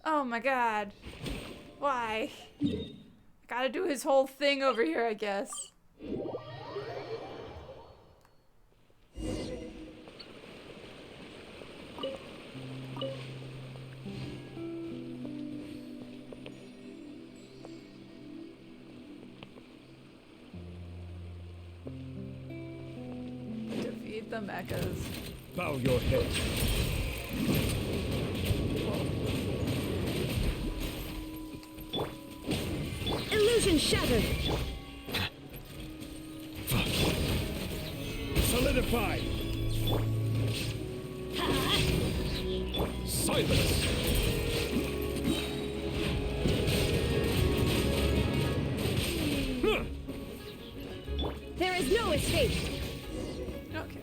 Oh my god. Why? I gotta do his whole thing over here, I guess. Defeat the mechas. Bow your head. Illusion shattered. Solidify. Silence. There is no escape. Okay.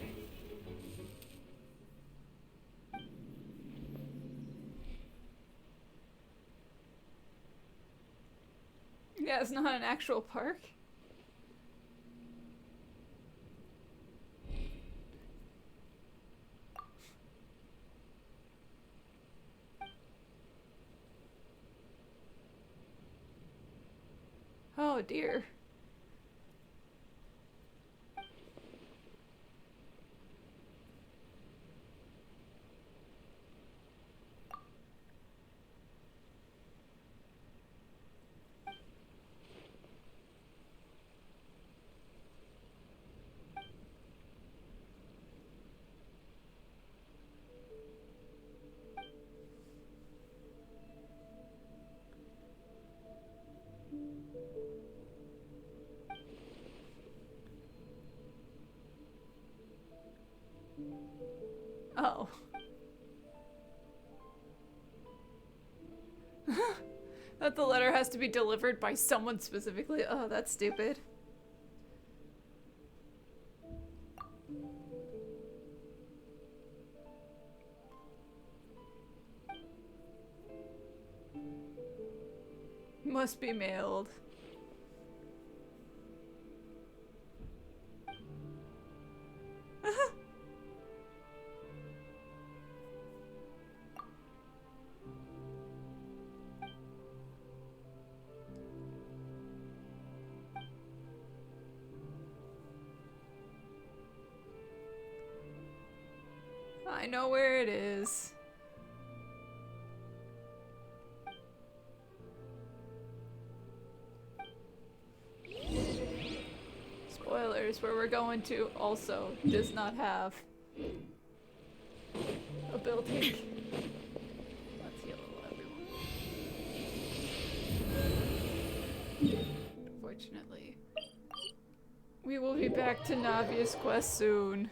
Yeah, it's not an actual park. Oh dear. Oh. That the letter has to be delivered by someone specifically. Oh, that's stupid. Must be mailed. I know where it is. Spoilers, where we're going to also does not have a building. Let's yellow everyone. Unfortunately, we will be back to Navia's quest soon.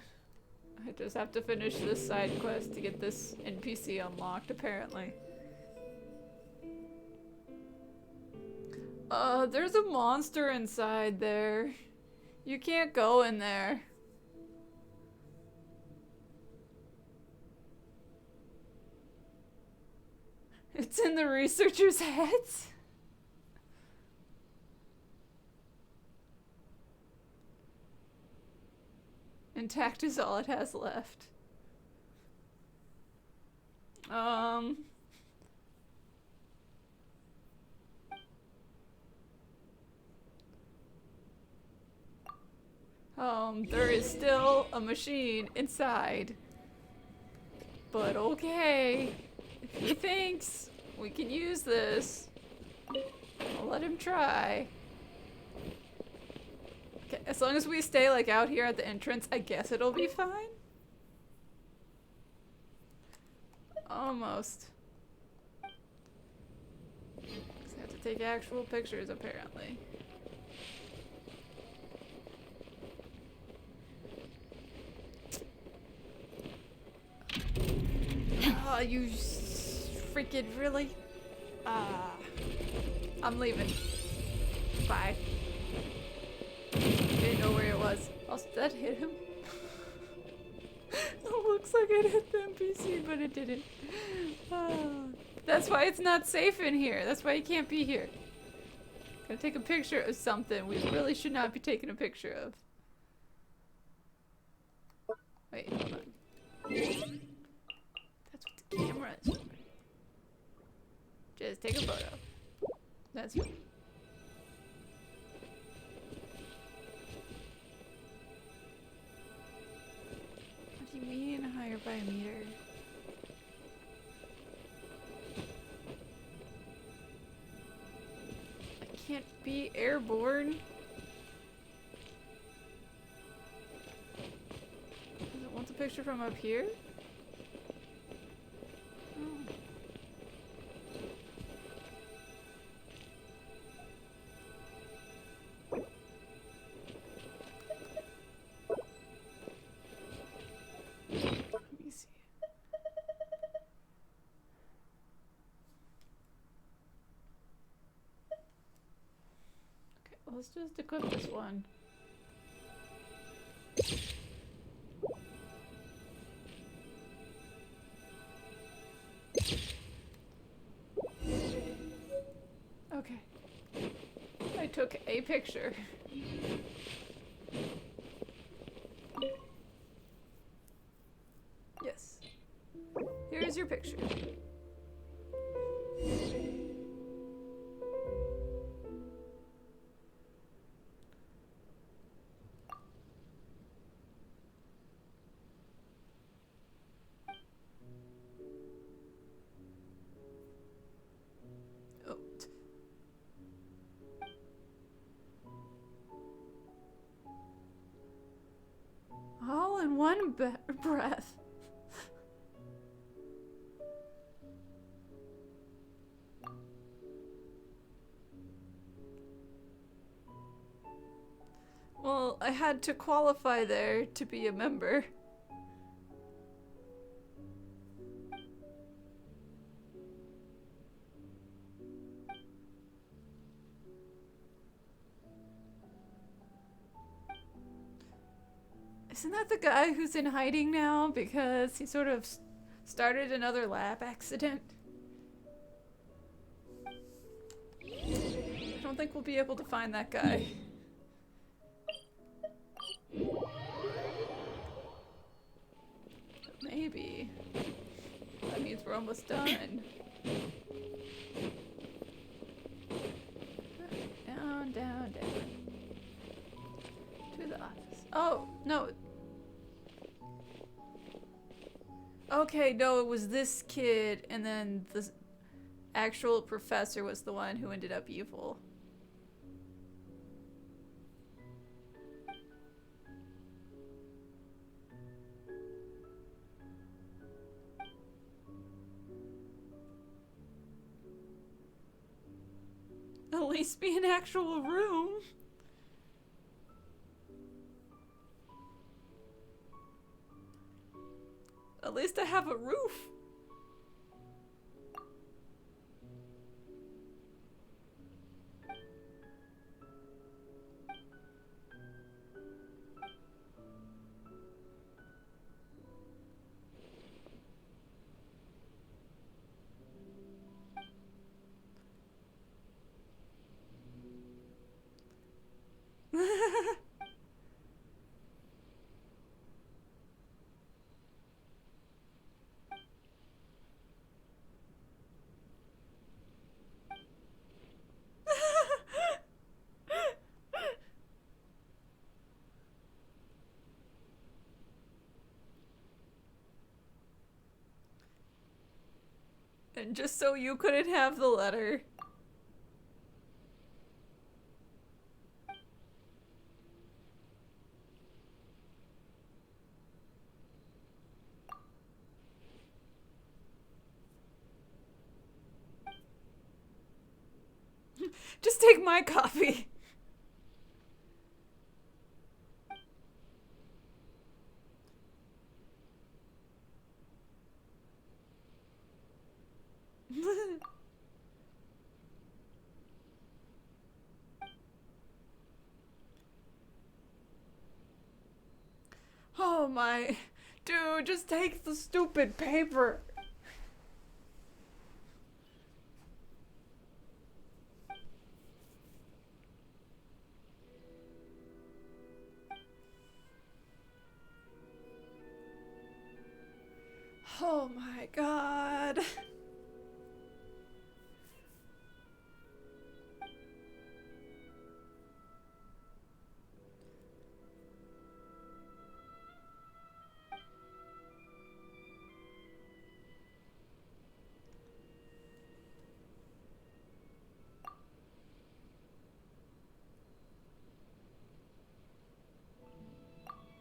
I just have to finish this side quest to get this NPC unlocked, apparently. There's a monster inside there. You can't go in there. It's in the researchers' heads? Intact is all it has left. There is still a machine inside. But okay. If he thinks we can use this, I'll let him try. Okay, as long as we stay like out here at the entrance, I guess it'll be fine. Almost. I have to take actual pictures apparently. Oh, you freaking really? I'm leaving. Bye. Didn't know where it was. Oh, did that hit him? It looks like it hit the NPC, but it didn't. That's why it's not safe in here. That's why you can't be here. Gonna take a picture of something we really should not be taking a picture of. Wait, hold on. That's what the camera is for. Just take a photo. That's fine. What do you mean higher by a meter? I can't be airborne. Does it want the picture from up here? Oh. Let me see. Okay, let's just equip this one. Okay. I took a picture. Yes. Here's your picture. Oh. All in one breath. Well, I had to qualify there to be a member. Isn't that the guy who's in hiding now because he sort of started another lab accident? I don't think we'll be able to find that guy. But maybe. That means we're almost done. Down, down, down. To the office. Oh, no. Okay, no, it was this kid, and then the actual professor was the one who ended up evil. At least be an actual room. At least I have a roof. And just so you couldn't have the letter. Just take my copy. Oh my. Dude, just take the stupid paper. Oh my god.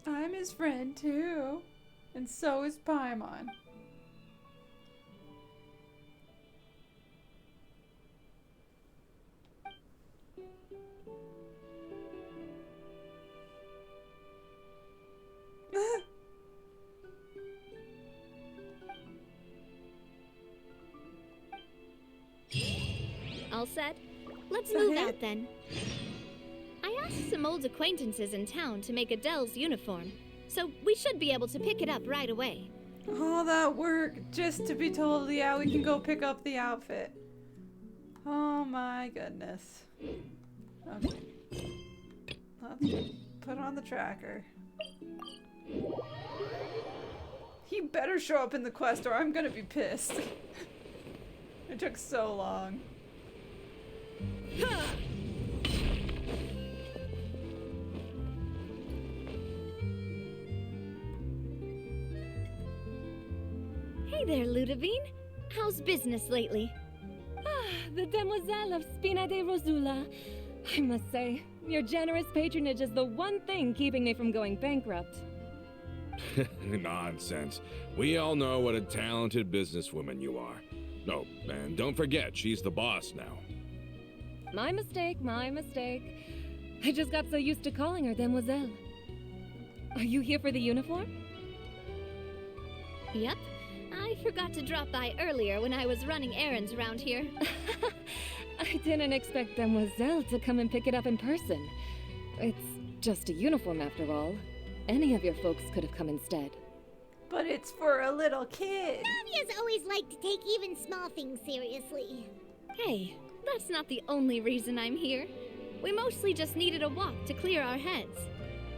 I'm his friend too. And so is Paimon. All set? Let's move out then. I asked some old acquaintances in town to make Adele's uniform, so we should be able to pick it up right away. All that work just to be told, yeah, we can go pick up the outfit. Oh my goodness. Okay. Let's put on the tracker. He better show up in the quest or I'm gonna be pissed. It took so long. Hey there, Ludovine. How's business lately? The demoiselle of Spina de Rosula. I must say, your generous patronage is the one thing keeping me from going bankrupt. Nonsense. We all know what a talented businesswoman you are. No, and don't forget, she's the boss now. My mistake, my mistake. I just got so used to calling her demoiselle. Are you here for the uniform? Yep. I forgot to drop by earlier when I was running errands around here. I didn't expect demoiselle to come and pick it up in person. It's just a uniform after all. Any of your folks could have come instead. But it's for a little kid. Navia's always liked to take even small things seriously. Hey, that's not the only reason I'm here. We mostly just needed a walk to clear our heads.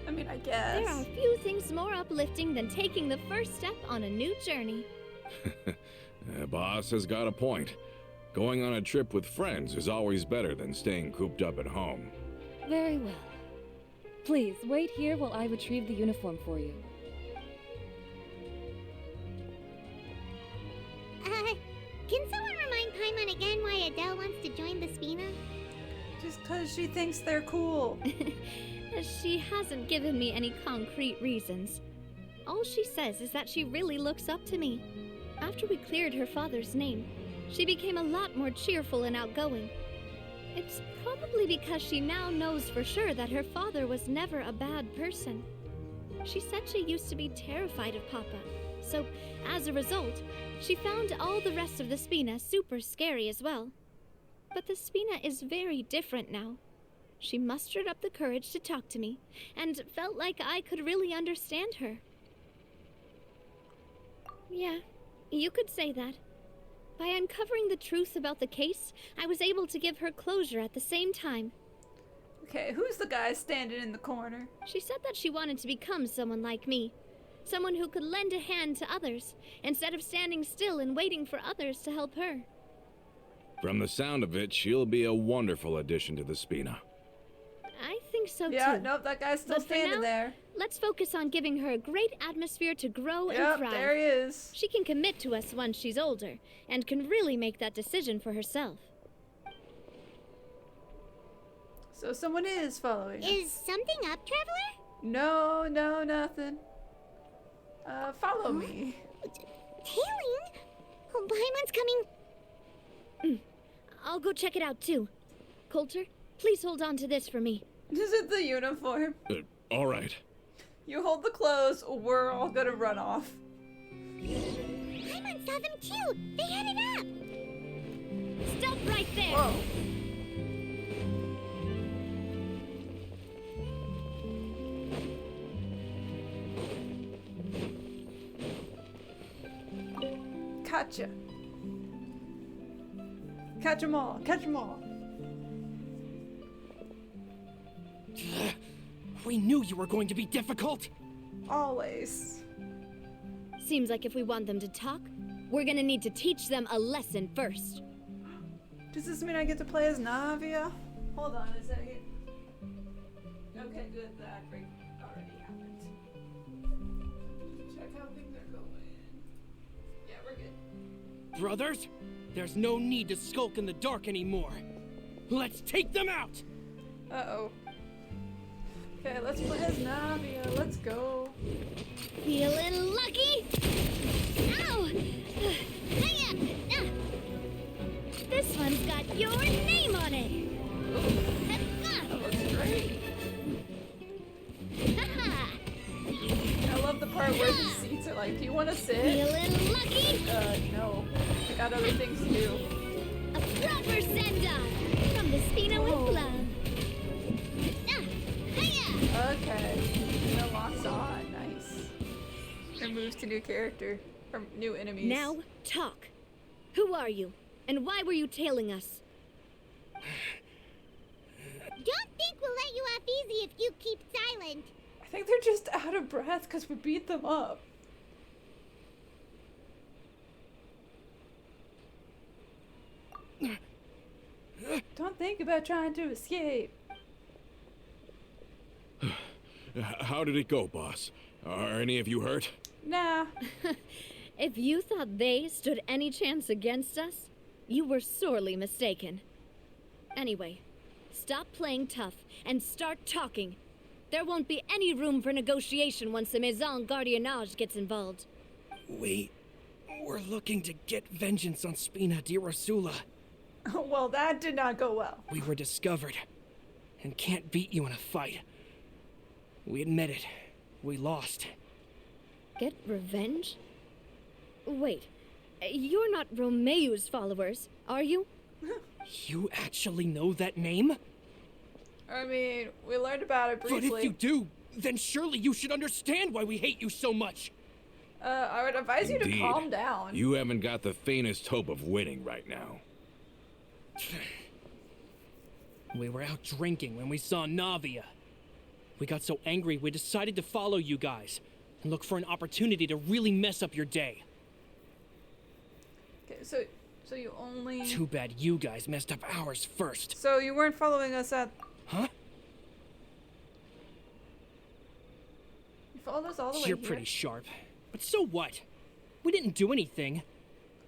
I mean, I guess. There are few things more uplifting than taking the first step on a new journey. Boss has got a point. Going on a trip with friends is always better than staying cooped up at home. Very well. Please, wait here while I retrieve the uniform for you. Can someone remind Paimon again why Adele wants to join the Spina? Just because she thinks they're cool. She hasn't given me any concrete reasons. All she says is that she really looks up to me. After we cleared her father's name, she became a lot more cheerful and outgoing. It's probably because she now knows for sure that her father was never a bad person. She said she used to be terrified of Papa, so as a result, she found all the rest of the Spina super scary as well. But the Spina is very different now. She mustered up the courage to talk to me, and felt like I could really understand her. Yeah, you could say that. By uncovering the truth about the case, I was able to give her closure at the same time. Okay, who's the guy standing in the corner? She said that she wanted to become someone like me. Someone who could lend a hand to others, instead of standing still and waiting for others to help her. From the sound of it, she'll be a wonderful addition to the Spina. I think so too. Yeah, nope, that guy's still But for standing now, there. Let's focus on giving her a great atmosphere to grow and Yep, thrive. there he is. She can commit to us once she's older, and can really make that decision for herself. So someone is following us. Is something up, Traveler? No, nothing. Follow me. Tailing? Oh, Paimon's coming. I'll go check it out too. Colter, please hold on to this for me. Is it the uniform? All right. You hold the clothes, or we're all gonna run off. Paimon saw them too. They headed up. Stop right there! Whoa. Gotcha. Catch 'em all. Catch 'em all. We knew you were going to be difficult. Always. Seems like if we want them to talk, we're gonna need to teach them a lesson first. Does this mean I get to play as Navia? Hold on a second. Okay, good. That break already happened. Check how things are going. Yeah, we're good. Brothers, there's no need to skulk in the dark anymore. Let's take them out! Uh-oh. Okay, let's play as Navia. Let's go. Feeling lucky? Ow! Hiya! This one's got your name on it. That looks great. I love the part where the seats are like, do you want to sit? Feeling lucky? No. I got other things to do. A proper send-off from the Spina with love. Okay. And it locks on. Nice. It moves to new character. Or new enemies. Now, talk. Who are you? And why were you tailing us? Don't think we'll let you off easy if you keep silent. I think they're just out of breath because we beat them up. Don't think about trying to escape. How did it go, boss? Are any of you hurt? Nah. If you thought they stood any chance against us, you were sorely mistaken. Anyway, stop playing tough and start talking. There won't be any room for negotiation once the Maison Gardiennage gets involved. We're looking to get vengeance on Spina di Rosula. Well, that did not go well. We were discovered and can't beat you in a fight. We admit it. We lost. Get revenge? Wait, you're not Romeu's followers, are you? You actually know that name? I mean, we learned about it briefly. But if you do, then surely you should understand why we hate you so much. I would advise you to Indeed. calm down. You haven't got the faintest hope of winning right now. We were out drinking when we saw Navia. We got so angry we decided to follow you guys and look for an opportunity to really mess up your day. Okay, so you only... Too bad you guys messed up ours first. So you weren't following us at... Huh? You followed us all the way You're here? pretty sharp. But so what? We didn't do anything.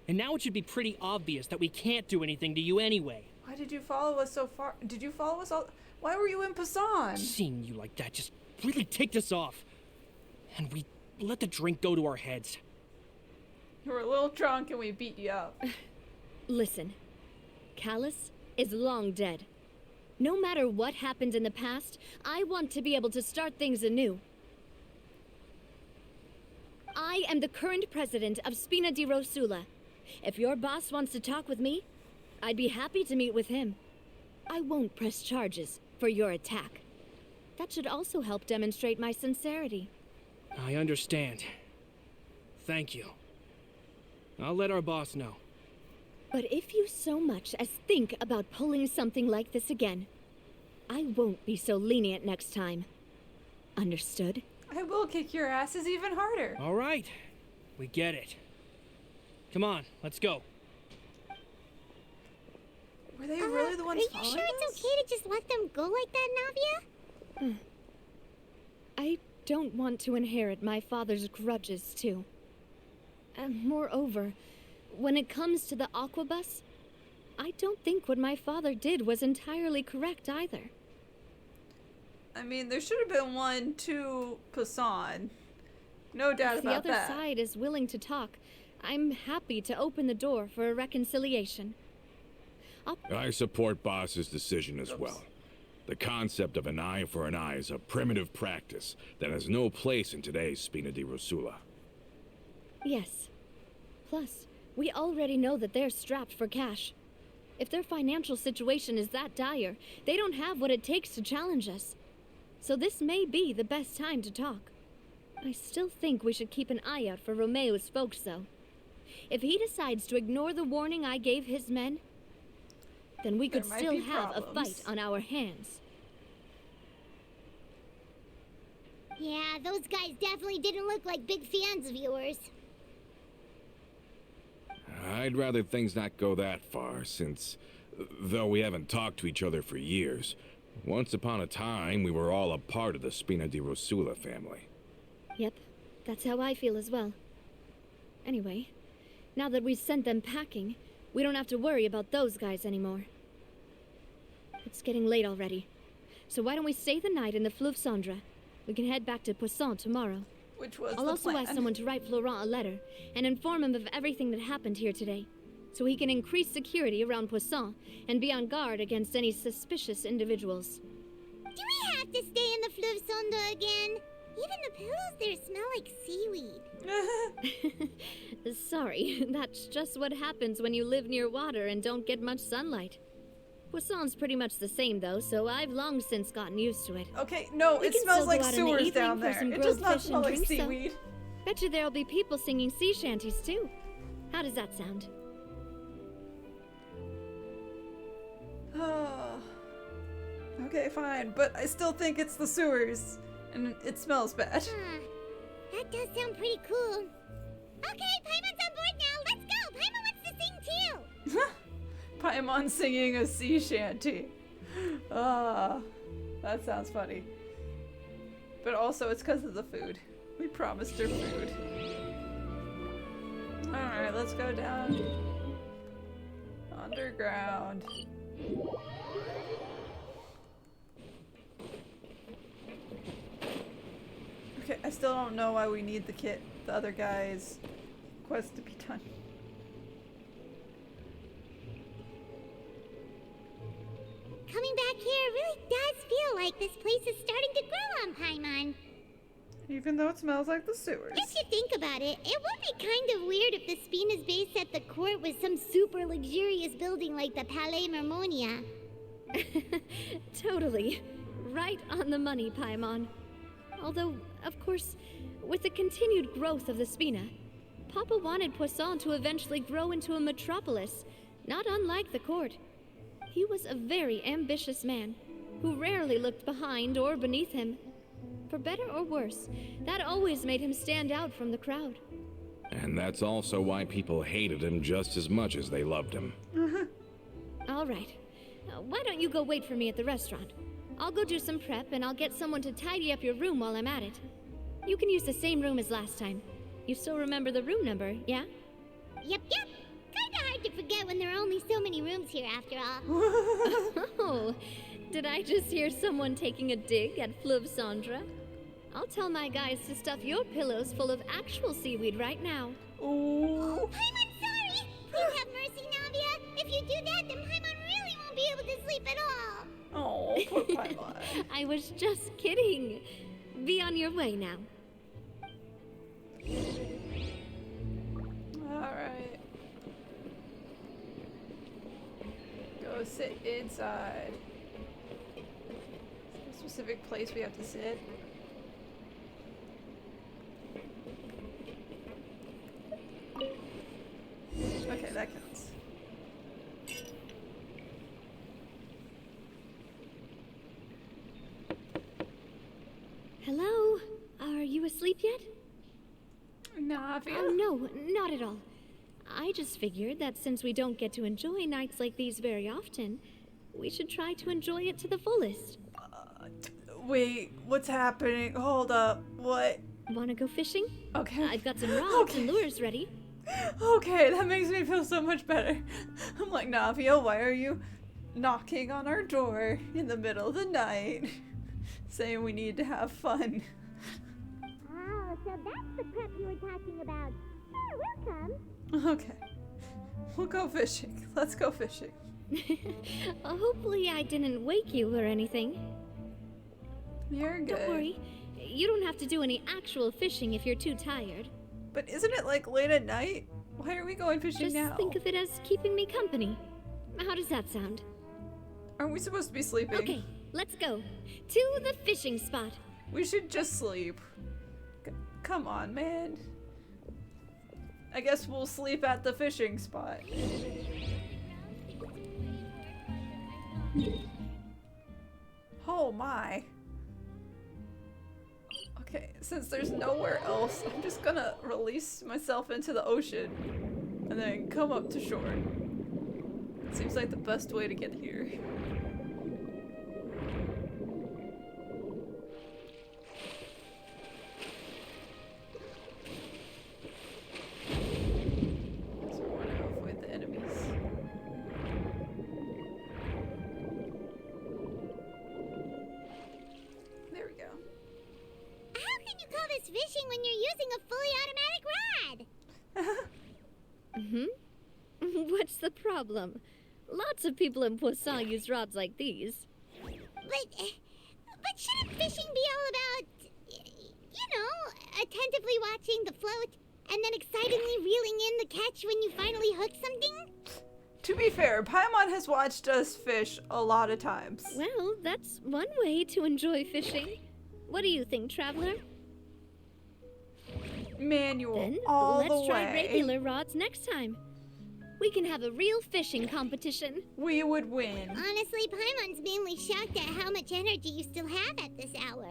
And now it should be pretty obvious that we can't do anything to you anyway. Why did you follow us so far? Did you follow us all... Why were you in Poisson? Seeing you like that just really ticked us off. And we let the drink go to our heads. You were a little drunk and we beat you up. Listen, Callus is long dead. No matter what happened in the past, I want to be able to start things anew. I am the current president of Spina di Rosula. If your boss wants to talk with me, I'd be happy to meet with him. I won't press charges for your attack. That should also help demonstrate my sincerity. I understand. Thank you. I'll let our boss know. But if you so much as think about pulling something like this again, I won't be so lenient next time. Understood? I will kick your asses even harder. All right. We get it. Come on, let's go. Were they really the ones Are you following sure it's us? okay to just let them go like that, Navia? I don't want to inherit my father's grudges, too. Moreover, when it comes to the Aquabus, I don't think what my father did was entirely correct either. I mean, there should have been one to Poisson. No doubt If the about other that. side is willing to talk, I'm happy to open the door for a reconciliation. I support Boss's decision as well. The concept of an eye for an eye is a primitive practice that has no place in today's Spina di Rosula. Yes. Plus, we already know that they're strapped for cash. If their financial situation is that dire, they don't have what it takes to challenge us. So this may be the best time to talk. I still think we should keep an eye out for Romeu's folks, though. If he decides to ignore the warning I gave his men, then we could There might still be have a problems. fight on our hands. Yeah, those guys definitely didn't look like big fans of yours. I'd rather things not go that far, since, though we haven't talked to each other for years, once upon a time we were all a part of the Spina di Rosula family. Yep, that's how I feel as well. Anyway, now that we've sent them packing, we don't have to worry about those guys anymore. It's getting late already, so why don't we stay the night in the Fleuve Cendre? We can head back to Poisson tomorrow. Which was I'll the also plan. ask someone to write Florent a letter and inform him of everything that happened here today, so he can increase security around Poisson and be on guard against any suspicious individuals. Do we have to stay in the Fleuve Cendre again? Even the pillows there smell like seaweed. Sorry, that's just what happens when you live near water and don't get much sunlight. Poisson's pretty much the same though, so I've long since gotten used to it. Okay, no, We it can smells still like go out in the sewers evening down for there. some It does grilled not fish smell and like drinks, so- seaweed. Bet you there'll be people singing sea shanties too. How does that sound? Okay, fine, but I still think it's the sewers, and it smells bad. That does sound pretty cool. Okay, Paimon's on board now. Let's go. Paimon wants to sing too. Paimon singing a sea shanty. That sounds funny. But also, it's because of the food. We promised her food. Alright, let's go down. Underground. Okay, I still don't know why we need the other guy's quest to be done. Coming back here really does feel like this place is starting to grow on Paimon. Even though it smells like the sewers. If you think about it, it would be kind of weird if the Spina's base at the court was some super luxurious building like the Palais Mermonia. Totally. Right on the money, Paimon. Although, of course, with the continued growth of the Spina, Papa wanted Poisson to eventually grow into a metropolis, not unlike the court. He was a very ambitious man, who rarely looked behind or beneath him. For better or worse, that always made him stand out from the crowd. And that's also why people hated him just as much as they loved him. All right. Why don't you go wait for me at the restaurant? I'll go do some prep and I'll get someone to tidy up your room while I'm at it. You can use the same room as last time. You still remember the room number, yeah? Yep. Kinda hard to forget when there are only so many rooms here after all. Oh, did I just hear someone taking a dig at Fleuve Cendre? I'll tell my guys to stuff your pillows full of actual seaweed right now. Ooh. Paimon, sorry! Please have mercy, Navia. If you do that, then Paimon really won't be able to sleep at all. Oh, poor Paimon. I was just kidding. Be on your way now. Alright. Go sit inside. Is there a specific place we have to sit? Okay, that counts. Hello? Are you asleep yet? Navia? Oh, no, not at all. I just figured that since we don't get to enjoy nights like these very often, we should try to enjoy it to the fullest. Wait, what's happening? Hold up. What? Wanna go fishing? Okay. I've got some rods and lures ready. Okay, that makes me feel so much better. I'm like, Navia, why are you knocking on our door in the middle of the night? Saying we need to have fun. Oh, so that's the prep you were talking about. Sure, we'll come. Okay. We'll go fishing. Let's go fishing. Hopefully I didn't wake you or anything. You're good. Don't worry. You don't have to do any actual fishing if you're too tired. But isn't it like late at night? Why are we going fishing Just now? think of it as keeping me company. How does that sound? Aren't we supposed to be sleeping? Okay, let's go. To the fishing spot. We should just sleep. Come on, man. I guess we'll sleep at the fishing spot. Oh my. Okay, since there's nowhere else, I'm just gonna release myself into the ocean. and then come up to shore. Seems like the best way to get here. So we want to avoid the enemies. There we go. How can you call this fishing when you're using a fully automatic rod? What's the problem? Lots of people in Poisson use rods like these. But shouldn't fishing be all about, you know, attentively watching the float and then excitedly reeling in the catch when you finally hook something? To be fair, Paimon has watched us fish a lot of times. Well, that's one way to enjoy fishing. What do you think, traveler? Manual Then all the let's try way. regular rods next time. We can have a real fishing competition. We would win. Honestly, Paimon's mainly shocked at how much energy you still have at this hour.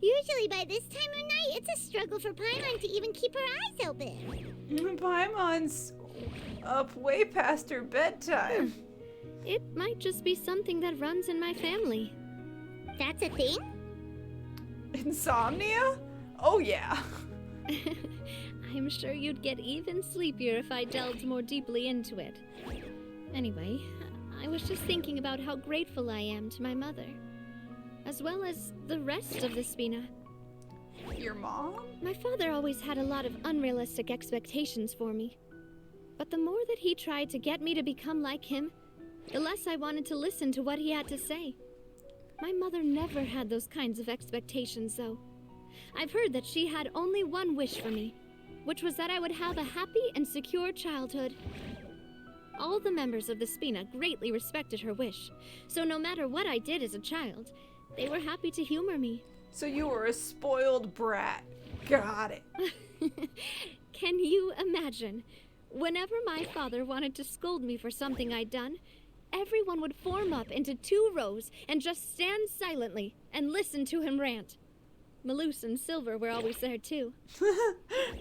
Usually by this time of night, it's a struggle for Paimon to even keep her eyes open. Paimon's up way past her bedtime. It might just be something that runs in my family. That's a thing? Insomnia? Oh yeah. I'm sure you'd get even sleepier if I delved more deeply into it. Anyway, I was just thinking about how grateful I am to my mother, as well as the rest of the Spina. Your mom? My father always had a lot of unrealistic expectations for me. But the more that he tried to get me to become like him, the less I wanted to listen to what he had to say. My mother never had those kinds of expectations, though. I've heard that she had only one wish for me, which was that I would have a happy and secure childhood. All the members of the Spina greatly respected her wish, so no matter what I did as a child, they were happy to humor me. So you were a spoiled brat. Got it. Can you imagine? Whenever my father wanted to scold me for something I'd done, everyone would form up into 2 rows and just stand silently and listen to him rant. Malouse and Silver were always there too.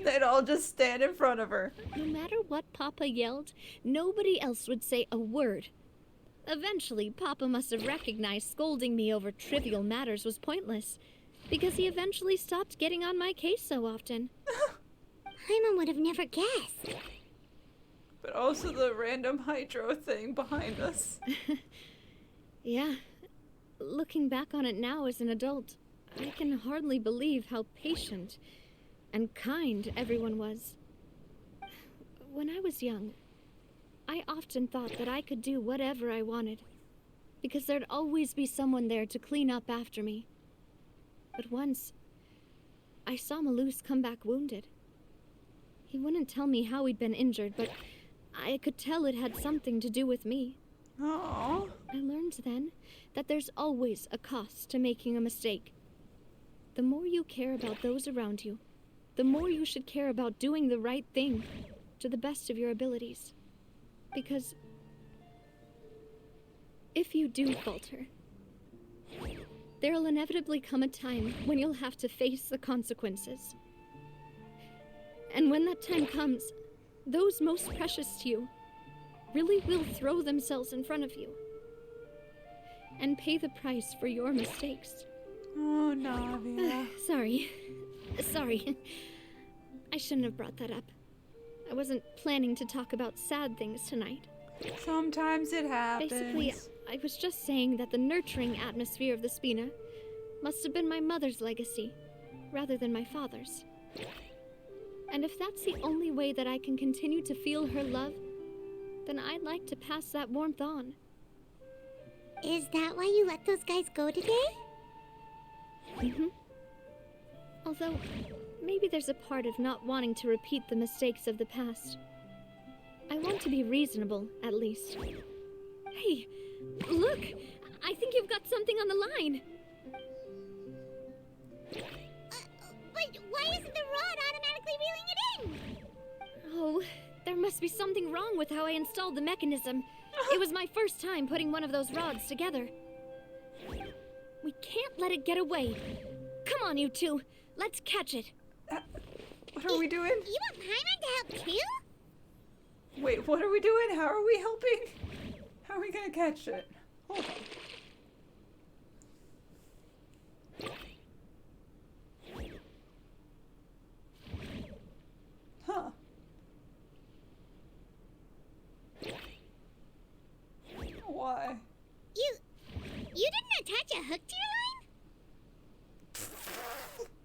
They'd all just stand in front of her. No matter what Papa yelled, nobody else would say a word. Eventually, Papa must have recognized scolding me over trivial matters was pointless, because he eventually stopped getting on my case so often. Paimon would have never guessed. But also the random hydro thing behind us. Yeah. Looking back on it now as an adult, I can hardly believe how patient and kind everyone was. When I was young, I often thought that I could do whatever I wanted, because there'd always be someone there to clean up after me. But once, I saw Malouse come back wounded. He wouldn't tell me how he'd been injured, but I could tell it had something to do with me. Aww. I learned then that there's always a cost to making a mistake. The more you care about those around you, the more you should care about doing the right thing to the best of your abilities. Because if you do falter, there'll inevitably come a time when you'll have to face the consequences. And when that time comes, those most precious to you really will throw themselves in front of you and pay the price for your mistakes. Oh, Navia. Sorry. I shouldn't have brought that up. I wasn't planning to talk about sad things tonight. Sometimes it happens. Basically, I was just saying that the nurturing atmosphere of the Spina must have been my mother's legacy, rather than my father's. And if that's the only way that I can continue to feel her love, then I'd like to pass that warmth on. Is that why you let those guys go today? Mm-hmm. Although, maybe there's a part of not wanting to repeat the mistakes of the past. I want to be reasonable, at least. Hey, look! I think you've got something on the line! But why isn't the rod automatically reeling it in? Oh, there must be something wrong with how I installed the mechanism. It was my first time putting one of those rods together. We can't let it get away. Come on, you two. Let's catch it. What are we doing? You want Paimon to help too? Wait, what are we doing? How are we helping? How are we gonna catch it? Hold on. Huh. Why? You didn't attach a hook to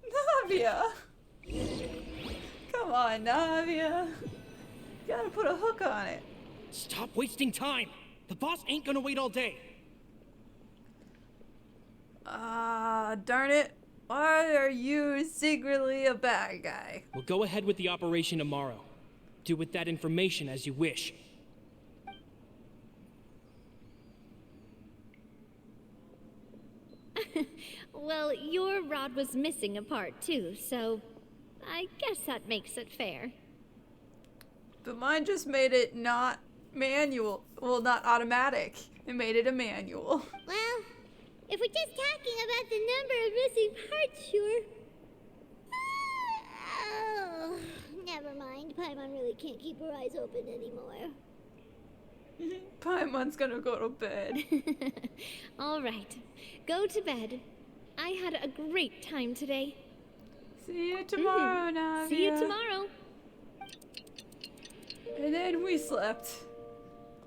your line? Navia! Come on, Navia. You gotta put a hook on it. Stop wasting time! The boss ain't gonna wait all day. Ah, darn it. Why are you secretly a bad guy? We'll go ahead with the operation tomorrow. Do with that information as you wish. Well, your rod was missing a part too, so I guess that makes it fair. But mine just made it not manual. Well, not automatic. It made it a manual. Well, if we're just talking about the number of missing parts, sure. Oh, never mind. Paimon really can't keep her eyes open anymore. Paimon's gonna go to bed. All right, go to bed. I had a great time today. See you tomorrow, Navia. See you tomorrow. And then we slept.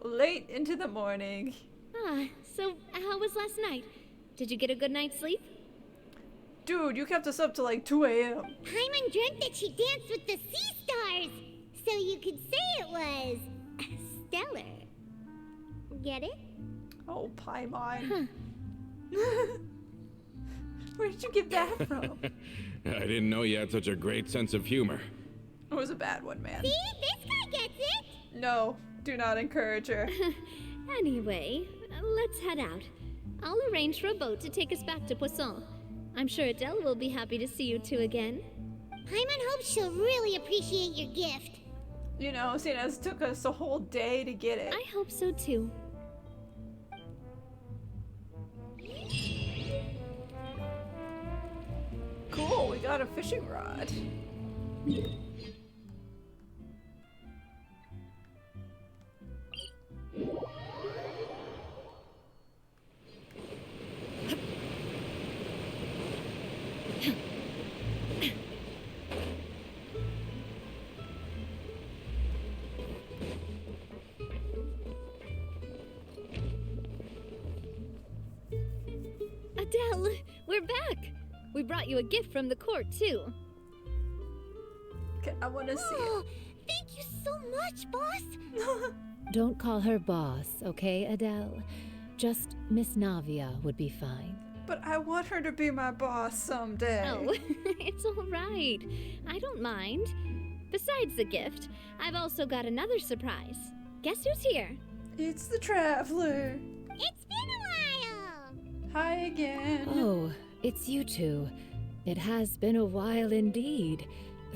Late into the morning. Ah, so how was last night? Did you get a good night's sleep? Dude, you kept us up till like 2 a.m. Paimon dreamt that she danced with the sea stars, so you could say it was stellar. Get it? Oh, Paimon. Where did you get that from? I didn't know you had such a great sense of humor. It was a bad one, man. See? This guy gets it! No, do not encourage her. Anyway, let's head out. I'll arrange for a boat to take us back to Poisson. I'm sure Adele will be happy to see you two again. Paimon hopes she'll really appreciate your gift. You know, seeing as it took us a whole day to get it. I hope so too. Cool, we got a fishing rod. Adele, we're back! We brought you a gift from the court, too. Okay, I want to see Oh, thank you so much, boss! it. Don't call her boss, okay, Adele? Just Miss Navia would be fine. But I want her to be my boss someday. Oh, it's all right. I don't mind. Besides the gift, I've also got another surprise. Guess who's here? It's the Traveler. It's been a while! Hi again. Oh, it's you two. It has been a while indeed.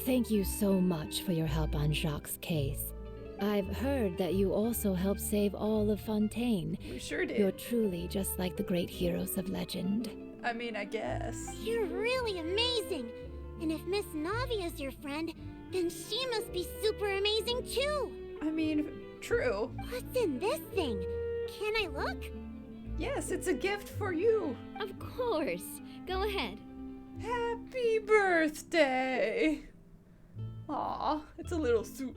Thank you so much for your help on Jacques' case. I've heard that you also helped save all of Fontaine. We sure did. You're truly just like the great heroes of legend. I mean, I guess. You're really amazing! And if Miss Navia's your friend, then she must be super amazing too! I mean, true. What's in this thing? Can I look? Yes, it's a gift for you. Of course. Go ahead. Happy birthday. Aw, it's a little suit.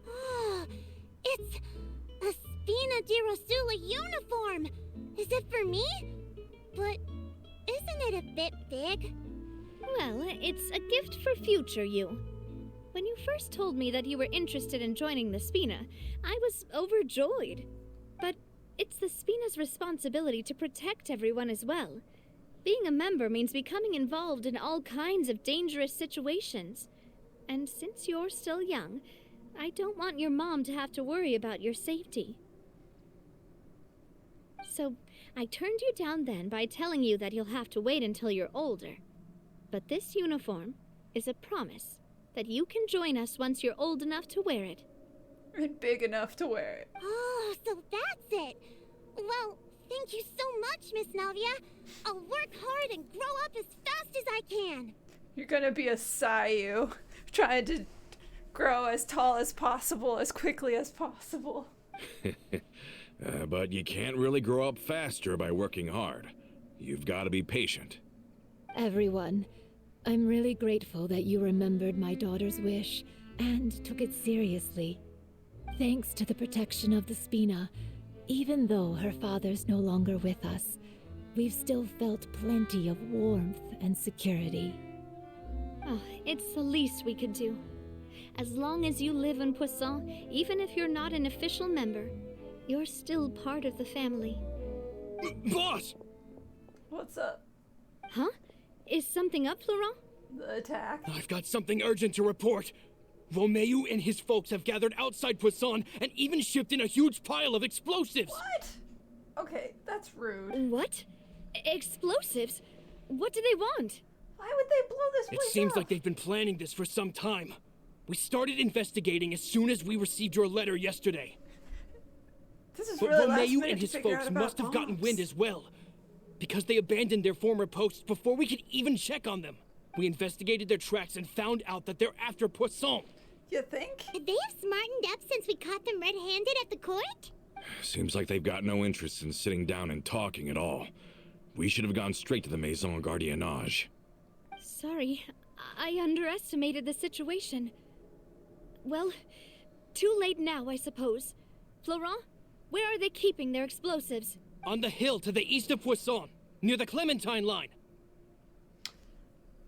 Oh, it's a Spina di Rosula uniform! Is it for me? But isn't it a bit big? Well, it's a gift for future you. When you first told me that you were interested in joining the Spina, I was overjoyed. But it's the Spina's responsibility to protect everyone as well. Being a member means becoming involved in all kinds of dangerous situations. And since you're still young, I don't want your mom to have to worry about your safety. So, I turned you down then by telling you that you'll have to wait until you're older. But this uniform is a promise that you can join us once you're old enough to wear it. And big enough to wear it. Oh, so that's it! Well, thank you so much, Miss Navia. I'll work hard and grow up as fast as I can. You're gonna be a Sayu, trying to grow as tall as possible, as quickly as possible. But you can't really grow up faster by working hard. You've got to be patient. Everyone, I'm really grateful that you remembered my daughter's wish and took it seriously. Thanks to the protection of the Spina, even though her father's no longer with us, we've still felt plenty of warmth and security. Oh, it's the least we could do. As long as you live in Poisson, even if you're not an official member, you're still part of the family. Boss! What's up? Huh? Is something up, Florent? The attack? I've got something urgent to report. Romeo and his folks have gathered outside Poisson and even shipped in a huge pile of explosives. What? Okay, that's rude. What? Explosives? What do they want? Why would they blow this place It seems up? like they've been planning this for some time. We started investigating as soon as we received your letter yesterday. This is But really last Romeo minute and to his figure out folks about must have gotten bombs. wind as well, because they abandoned their former posts before we could even check on them. We investigated their tracks and found out that they're after Poisson. You think? Could they have smartened up since we caught them red-handed at the court? Seems like they've got no interest in sitting down and talking at all. We should have gone straight to the Maison Gardiennage. Sorry, I underestimated the situation. Well, too late now, I suppose. Florent, where are they keeping their explosives? On the hill to the east of Poisson, near the Clementine line.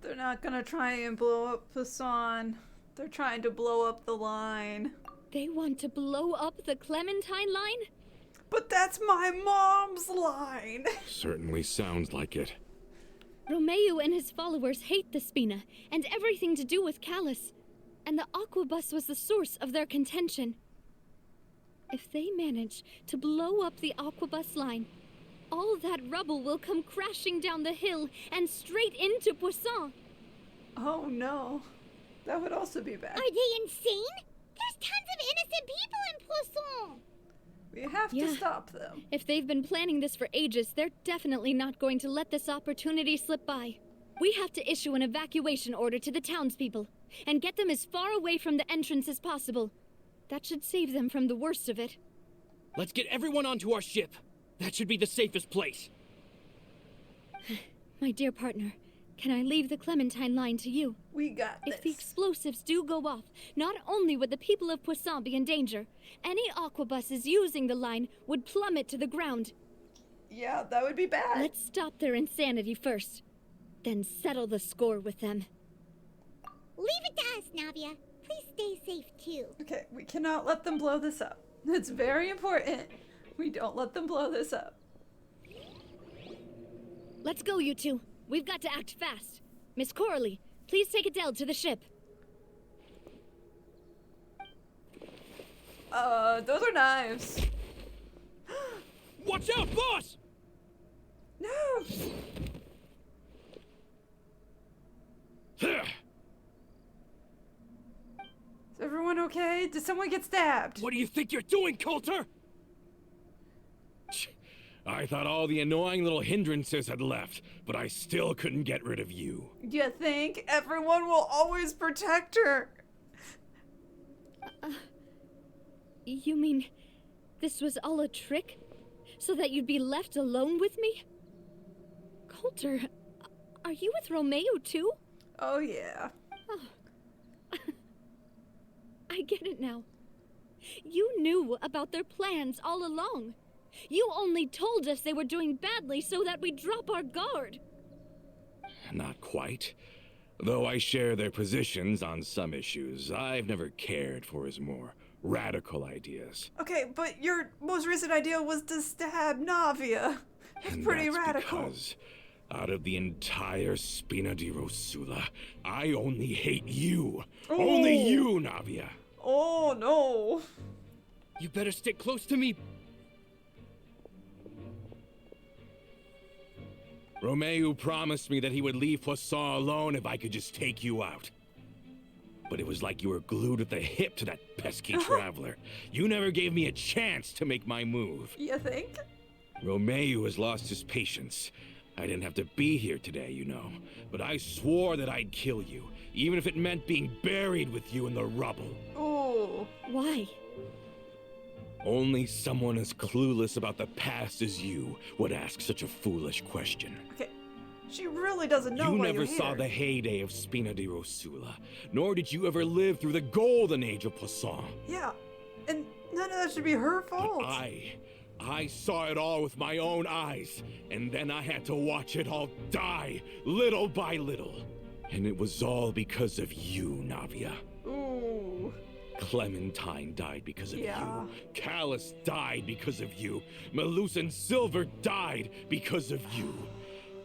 They're not gonna try and blow up Poisson. They're trying to blow up the line. They want to blow up the Clementine line? But that's my mom's line! Certainly sounds like it. Romeo and his followers hate the Spina and everything to do with Callus. And the Aquabus was the source of their contention. If they manage to blow up the Aquabus line, all that rubble will come crashing down the hill and straight into Poisson. Oh no. That would also be bad. Are they insane? There's tons of innocent people in Poisson! We have to stop them. If they've been planning this for ages, they're definitely not going to let this opportunity slip by. We have to issue an evacuation order to the townspeople and get them as far away from the entrance as possible. That should save them from the worst of it. Let's get everyone onto our ship. That should be the safest place. My dear partner, can I leave the Clementine line to you? We got this. If the explosives do go off, not only would the people of Poisson be in danger, any aquabuses using the line would plummet to the ground. Yeah, that would be bad. Let's stop their insanity first, then settle the score with them. Leave it to us, Navia. Please stay safe, too. Okay, we cannot let them blow this up. It's very important. We don't let them blow this up. Let's go, you two. We've got to act fast. Miss Coralie, please take Adele to the ship. Those are knives. Watch out, boss! No! Is everyone okay? Did someone get stabbed? What do you think you're doing, Colter? I thought all the annoying little hindrances had left, but I still couldn't get rid of you. You think everyone will always protect her? You mean this was all a trick? So that you'd be left alone with me? Colter, are you with Romeo too? Oh, yeah. I get it now. You knew about their plans all along. You only told us they were doing badly so that we'd drop our guard. Not quite. Though I share their positions on some issues, I've never cared for his more radical ideas. Okay, but your most recent idea was to stab Navia. That's And pretty that's radical. Because out of the entire Spina di Rosula, I only hate you. Only Oh. you, Navia. Oh, no. You better stick close to me. Romeo promised me that he would leave Poisson alone if I could just take you out. But it was like you were glued at the hip to that pesky traveler. You never gave me a chance to make my move. You think? Romeo has lost his patience. I didn't have to be here today, you know, but I swore that I'd kill you, even if it meant being buried with you in the rubble. Oh. Why? Only someone as clueless about the past as you would ask such a foolish question. Okay. She really doesn't know You why never you hate saw her. the heyday of Spina di Rosula, nor did you ever live through the golden age of Poisson. Yeah. And none of that should be her fault. But I saw it all with my own eyes, and then I had to watch it all die, little by little. And it was all because of you, Navia. Ooh. Clementine died because of Yeah. you. Callus died because of you. Malus and Silver died because of you.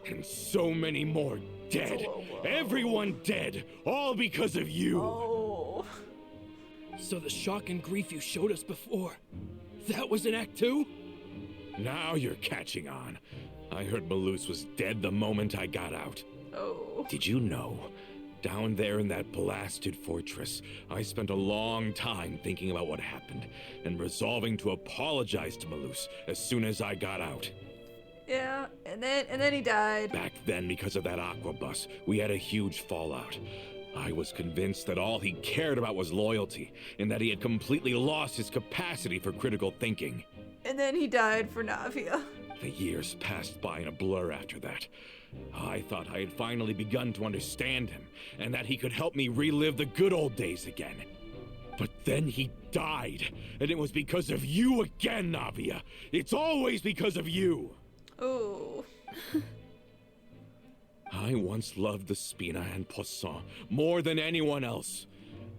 And so many more dead. Whoa. Everyone dead, all because of you. Oh. So the shock and grief you showed us before, that was in Act 2? Now you're catching on. I heard Malus was dead the moment I got out. Oh. Did you know? Down there in that blasted fortress, I spent a long time thinking about what happened and resolving to apologize to Malus as soon as I got out. Yeah, and then he died. Back then, because of that aqua bus, we had a huge fallout. I was convinced that all he cared about was loyalty, and that he had completely lost his capacity for critical thinking. And then he died for Navia. The years passed by in a blur after that. I thought I had finally begun to understand him, and that he could help me relive the good old days again. But then he died, and it was because of you again, Navia. It's always because of you. Oh. I once loved the Spina and Poisson more than anyone else.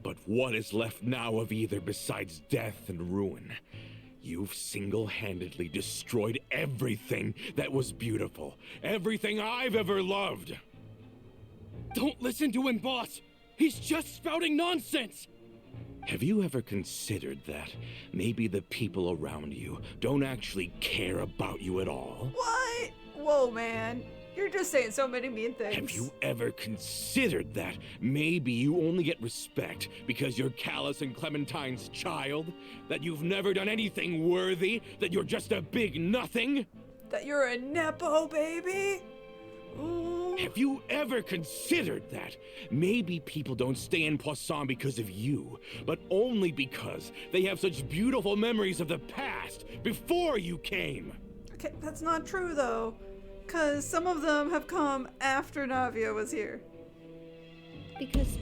But what is left now of either besides death and ruin? You've single-handedly destroyed everything that was beautiful. Everything I've ever loved. Don't listen to him, boss! He's just spouting nonsense! Have you ever considered that maybe the people around you don't actually care about you at all? What? Whoa, man. You're just saying so many mean things. Have you ever considered that maybe you only get respect because you're Callus and Clementine's child? That you've never done anything worthy? That you're just a big nothing? That you're a Nepo baby? Ooh. Have you ever considered that maybe people don't stay in Poisson because of you, but only because they have such beautiful memories of the past before you came? Okay, that's not true though. Because some of them have come after Navia was here. Because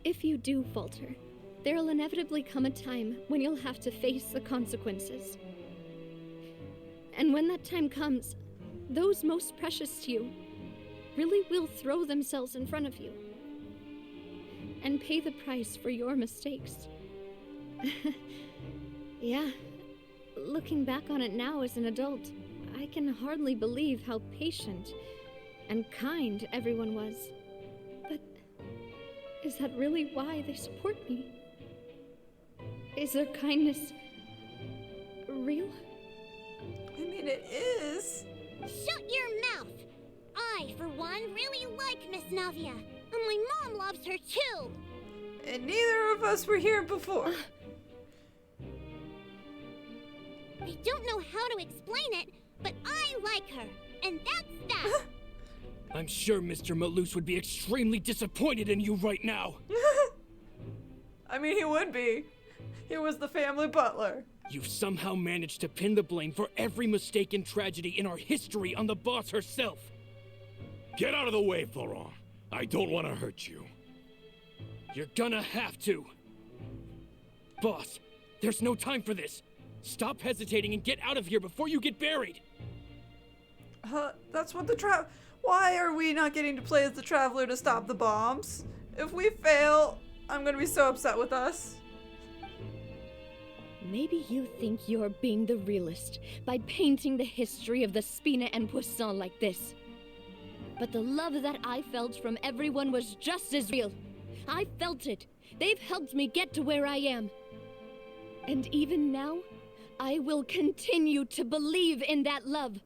if you do falter, there'll inevitably come a time when you'll have to face the consequences. And when that time comes, those most precious to you really will throw themselves in front of you and pay the price for your mistakes. Yeah, looking back on it now as an adult, I can hardly believe how patient and kind everyone was. But is that really why they support me? Is their kindness real? I mean, it is. Shut your mouth! I, for one, really like Miss Navia, and my mom loves her too! And neither of us were here before. I don't know how to explain it, but I like her, and that's that! I'm sure Mr. Malus would be extremely disappointed in you right now. I mean, he would be. He was the family butler. You've somehow managed to pin the blame for every mistake and tragedy in our history on the boss herself. Get out of the way, Florent. I don't want to hurt you. You're gonna have to. Boss, there's no time for this. Stop hesitating and get out of here before you get buried. That's what Why are we not getting to play as the Traveler to stop the bombs? If we fail, I'm gonna be so upset with us. Maybe you think you're being the realist by painting the history of the Spina and Poisson like this. But the love that I felt from everyone was just as real. I felt it. They've helped me get to where I am. And even now, I will continue to believe in that love.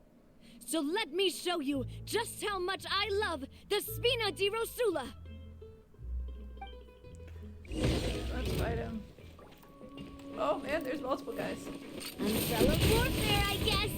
So let me show you just how much I love the Spina di Rosula. Let's fight him. Oh man, there's multiple guys. Umbrella warfare, I guess!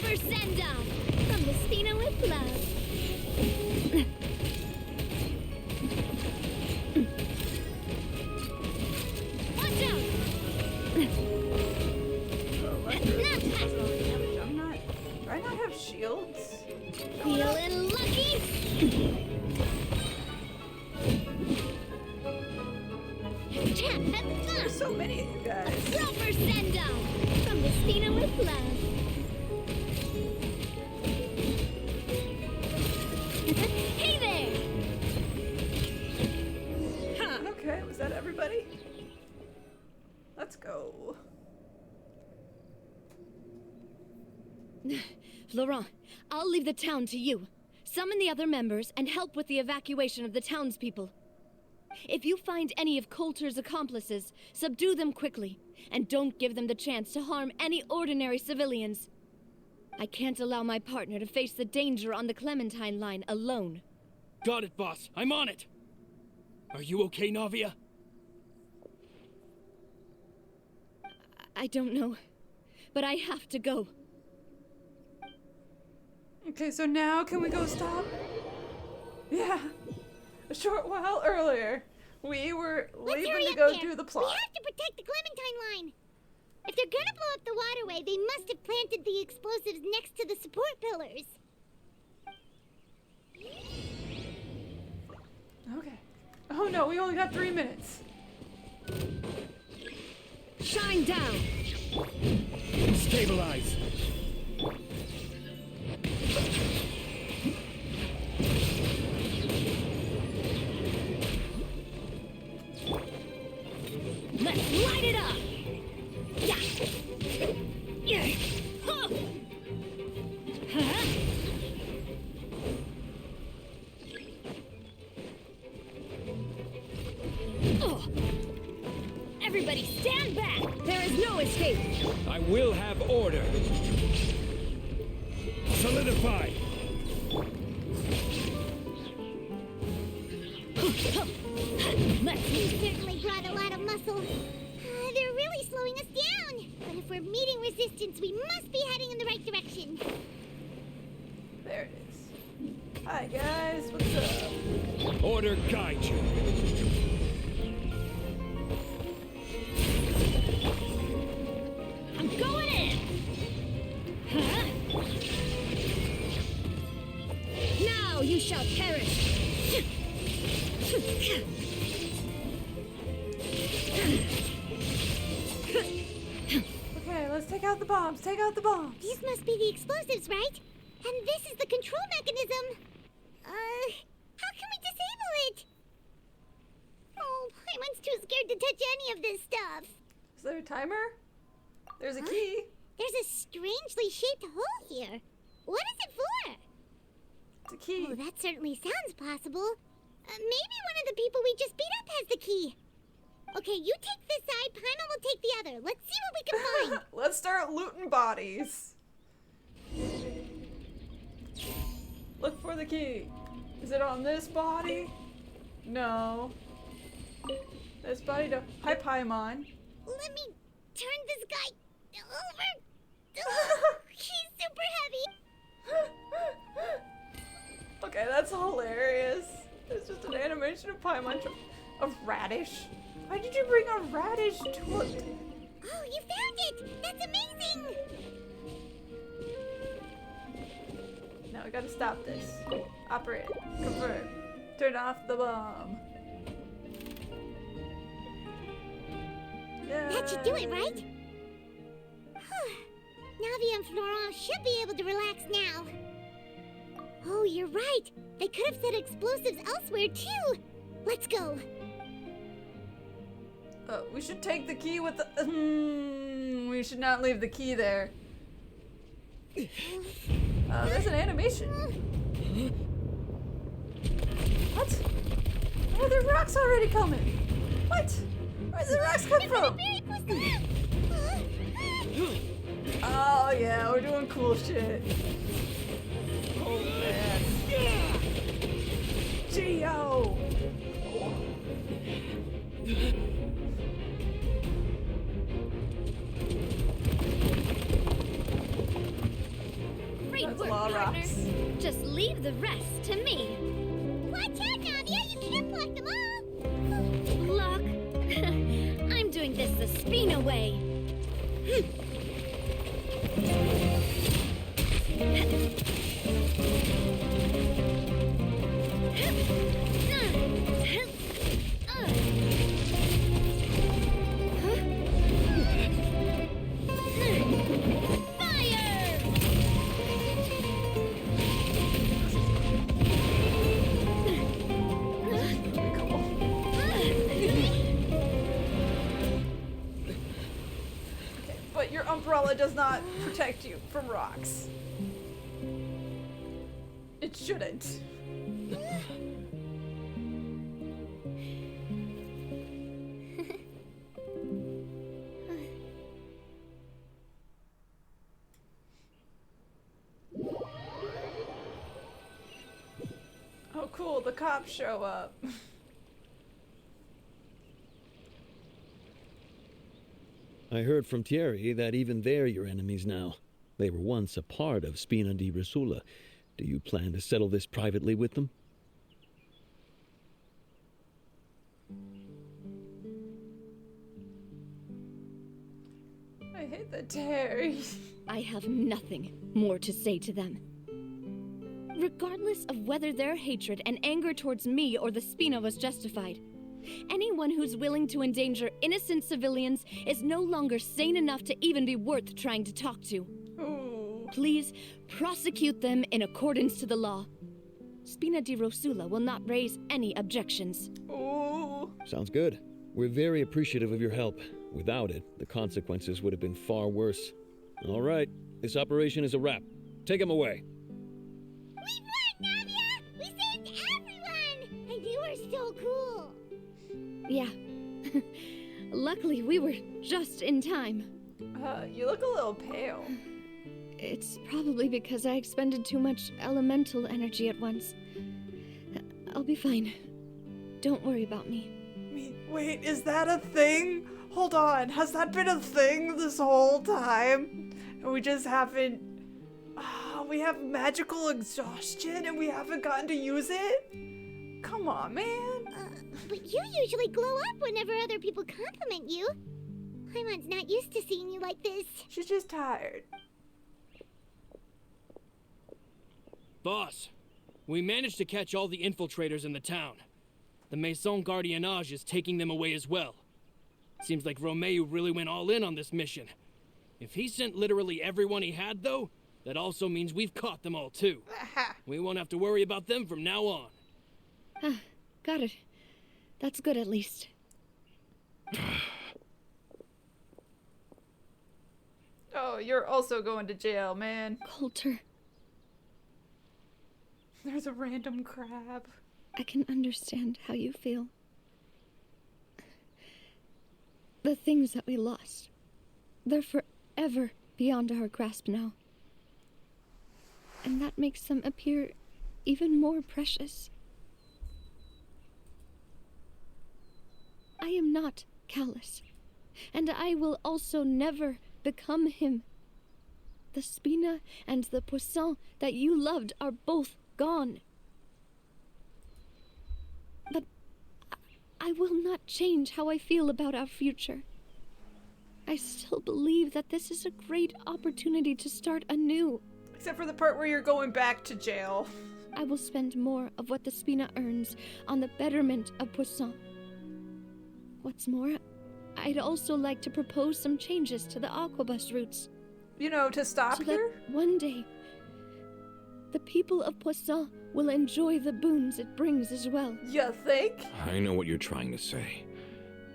Proper send-off from the Spina with love. Watch out! Do I not have shields? Feeling lucky? There's so many of you guys. Proper send-off from the Spina with love. Hey there! Huh. Okay, was that everybody? Let's go. Laurent, I'll leave the town to you. Summon the other members and help with the evacuation of the townspeople. If you find any of Colter's accomplices, subdue them quickly, and don't give them the chance to harm any ordinary civilians. I can't allow my partner to face the danger on the Clementine line alone. Got it, boss. I'm on it. Are you okay, Navia? I don't know, but I have to go. Okay, so now can we go stop? Yeah. A short while earlier, we were leaving to go do the plot. We have to protect the Clementine line. If they're gonna blow up the waterway, they must have planted the explosives next to the support pillars. Okay. Oh no, we only got 3 minutes. Shine down! Stabilize. Let's light it up! Yeah! Yeah! Huh! Huh? Oh. Everybody stand back! There is no escape! I will have order. Solidify. You certainly brought a lot of muscle. They're really slowing us down. But if we're meeting resistance, we must be heading in the right direction. There it is. Hi guys, what's up? Order guide you. I'm going in! Huh? Now you shall perish! Okay, let's take out the bombs. Take out the bombs. These must be the explosives, right? And this is the control mechanism. How can we disable it? Oh, Paimon's too scared to touch any of this stuff. Is there a timer? There's a key. There's a strangely shaped hole here. What is it for? It's a key. Oh, that certainly sounds possible. Maybe one of the people we just beat up has the key. Okay, you take this side, Paimon will take the other. Let's see what we can find. Let's start looting bodies. Look for the key. Is it on this body? No. This body no. Hi, Paimon. Let me turn this guy over. He's super heavy. Okay, that's hilarious. It's just an animation of Paimon. A radish? Why did you bring a radish to it? Oh, you found it! That's amazing! Now we gotta stop this. Operate. Confirm. Turn off the bomb. That should do it, right? Navia and Florent should be able to relax now. Oh, you're right. They could have set explosives elsewhere, too. Let's go. We should take the key with the... we should not leave the key there. There's an animation. What? Oh, there's rocks already coming. What? Where did the rocks come from? Oh, yeah, we're doing cool shit. Oh, man. Geo! Good That's work, law partner. rocks. Just leave the rest to me. Watch out, Navia! You can't block them all! Block. I'm doing this the Spina way. But your umbrella does not protect you from rocks. It shouldn't. Oh cool, the cops show up. I heard from Thierry that even they're your enemies now. They were once a part of Spina di Rosula. Do you plan to settle this privately with them? I hate the Terry. I have nothing more to say to them. Regardless of whether their hatred and anger towards me or the Spina was justified, anyone who's willing to endanger innocent civilians is no longer sane enough to even be worth trying to talk to. Ooh. Please prosecute them in accordance to the law. Spina di Rosula will not raise any objections. Ooh. Sounds good. We're very appreciative of your help. Without it, the consequences would have been far worse. All right, this operation is a wrap. Take him away. We won, Navia! We saved everyone! And you were so cool! Yeah. Luckily, we were just in time. You look a little pale. It's probably because I expended too much elemental energy at once. I'll be fine. Don't worry about me. Wait, is that a thing? Hold on, has that been a thing this whole time? And we just haven't... we have magical exhaustion and we haven't gotten to use it? Come on, man. But you usually glow up whenever other people compliment you. Paimon's not used to seeing you like this. She's just tired. Boss, we managed to catch all the infiltrators in the town. The Maison Gardiennage is taking them away as well. Seems like Romeu really went all in on this mission. If he sent literally everyone he had, though, that also means we've caught them all, too. We won't have to worry about them from now on. Got it. That's good, at least. Oh, you're also going to jail, man. Colter, There's a random crab. I can understand how you feel. The things that we lost, they're forever beyond our grasp now. And that makes them appear even more precious. I am not callous, and I will also never become him. The Spina and the Poisson that you loved are both gone. But I will not change how I feel about our future. I still believe that this is a great opportunity to start anew. Except for the part where you're going back to jail. I will spend more of what the Spina earns on the betterment of Poisson. What's more, I'd also like to propose some changes to the aquabus routes. You know, to stop So here? that one day, the people of Poisson will enjoy the boons it brings as well. You think? I know what you're trying to say.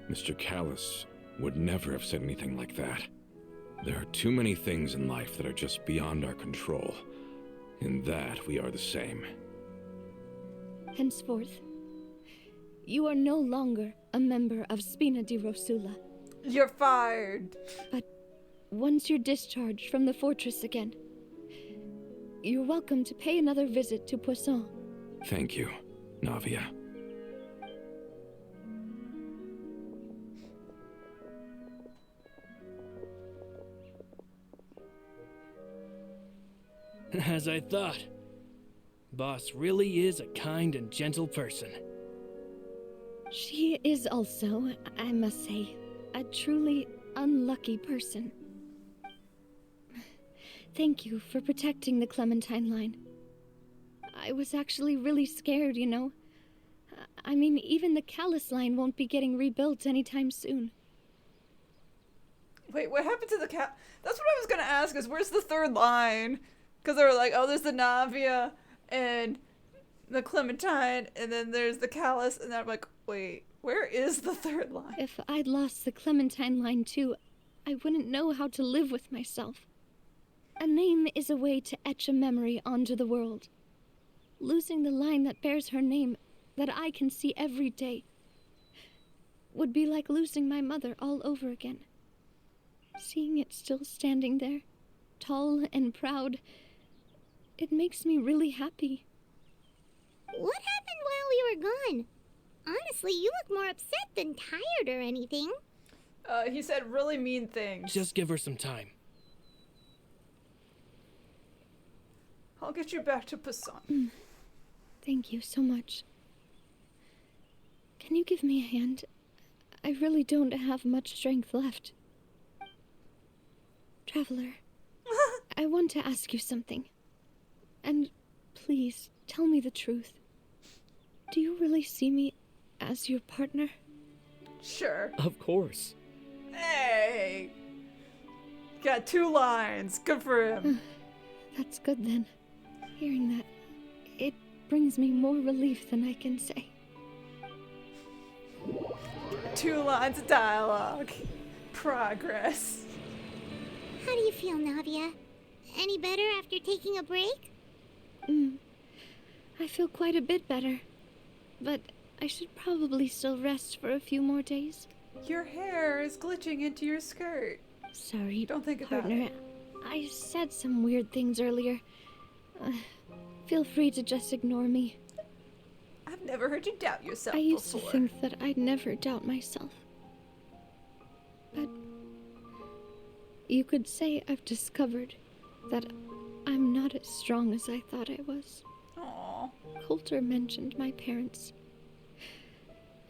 Mr. Callus would never have said anything like that. There are too many things in life that are just beyond our control. In that, we are the same. Henceforth, you are no longer a member of Spina di Rosula. You're fired. But once you're discharged from the fortress again, you're welcome to pay another visit to Poisson. Thank you, Navia. As I thought. Boss really is a kind and gentle person. She is also, I must say, a truly unlucky person. Thank you for protecting the Clementine line. I was actually really scared, you know. I mean, even the Callus line won't be getting rebuilt anytime soon. Wait, what happened to the cat? That's what I was gonna ask, is where's the third line? Because they were like, oh, there's the Navia and the Clementine, and then there's the Callus, and I'm like, wait, where is the third line? If I'd lost the Clementine line too, I wouldn't know how to live with myself. A name is a way to etch a memory onto the world. Losing the line that bears her name, that I can see every day, would be like losing my mother all over again. Seeing it still standing there, tall and proud, it makes me really happy. What happened while we were gone? Honestly, you look more upset than tired or anything. He said really mean things. Just give her some time. I'll get you back to Poisson. Thank you so much. Can you give me a hand? I really don't have much strength left. Traveler, I want to ask you something. And please, tell me the truth. Do you really see me as your partner? Sure. Of course. Hey! Got 2 lines. Good for him. That's good then. Hearing that, it brings me more relief than I can say. 2 lines of dialogue. Progress. How do you feel, Navia? Any better after taking a break? I feel quite a bit better. But I should probably still rest for a few more days. Your hair is glitching into your skirt. Sorry, Don't think partner. about it. I said some weird things earlier. Feel free to just ignore me. I've never heard you doubt yourself I used before. to think that I'd never doubt myself. But you could say I've discovered that I'm not as strong as I thought I was. Aww. Colter mentioned my parents,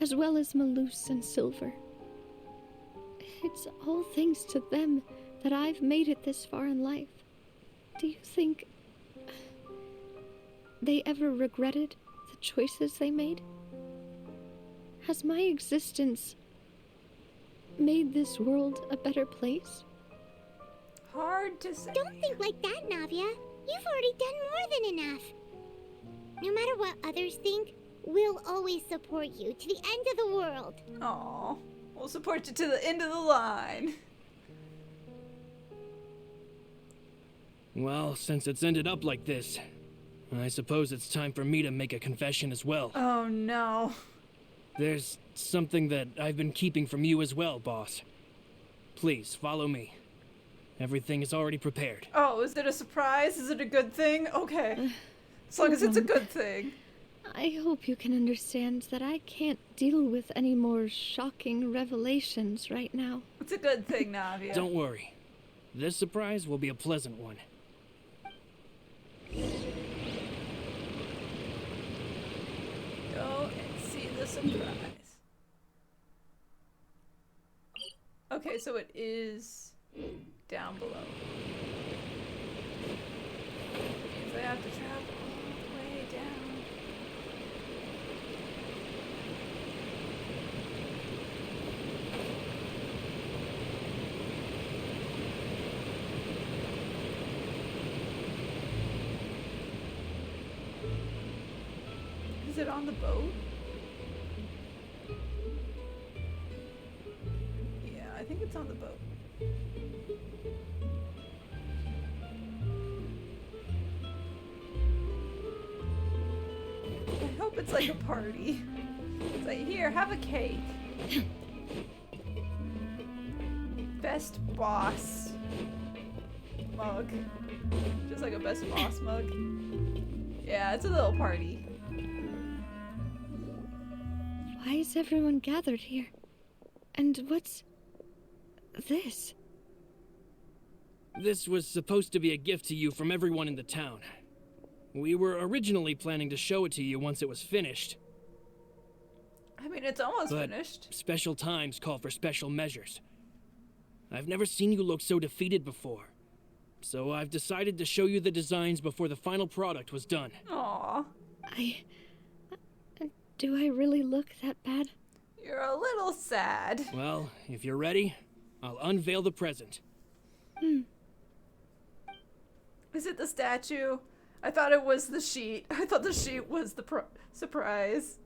as well as Malus and Silver. It's all thanks to them that I've made it this far in life. Do you think they ever regretted the choices they made? Has my existence made this world a better place? Hard to say. Don't think like that, Navia. You've already done more than enough. No matter what others think, we'll always support you to the end of the world. Aw. We'll support you to the end of the line. Well, since it's ended up like this, I suppose it's time for me to make a confession as well. Oh no. There's something that I've been keeping from you as well, boss. Please, follow me. Everything is already prepared. Oh, is it a surprise? Is it a good thing? Okay. As long as it's a good thing. I hope you can understand that I can't deal with any more shocking revelations right now. It's a good thing, Navia. Don't worry. This surprise will be a pleasant one. Go and see the surprise. Okay, so it is down below. Means I have to travel all the way down. Is it on the boat? Yeah, I think it's on the boat. I hope it's like a party. It's like, here, have a cake. Best boss mug. Just like a best boss mug. Yeah, it's a little party. Why is everyone gathered here? And what's this? This was supposed to be a gift to you from everyone in the town. We were originally planning to show it to you once it was finished. I mean, it's almost finished. Special times call for special measures. I've never seen you look so defeated before. So I've decided to show you the designs before the final product was done. Aww. Do I really look that bad? You're a little sad. Well, if you're ready, I'll unveil the present. Is it the statue? I thought it was the sheet. I thought the sheet was the surprise.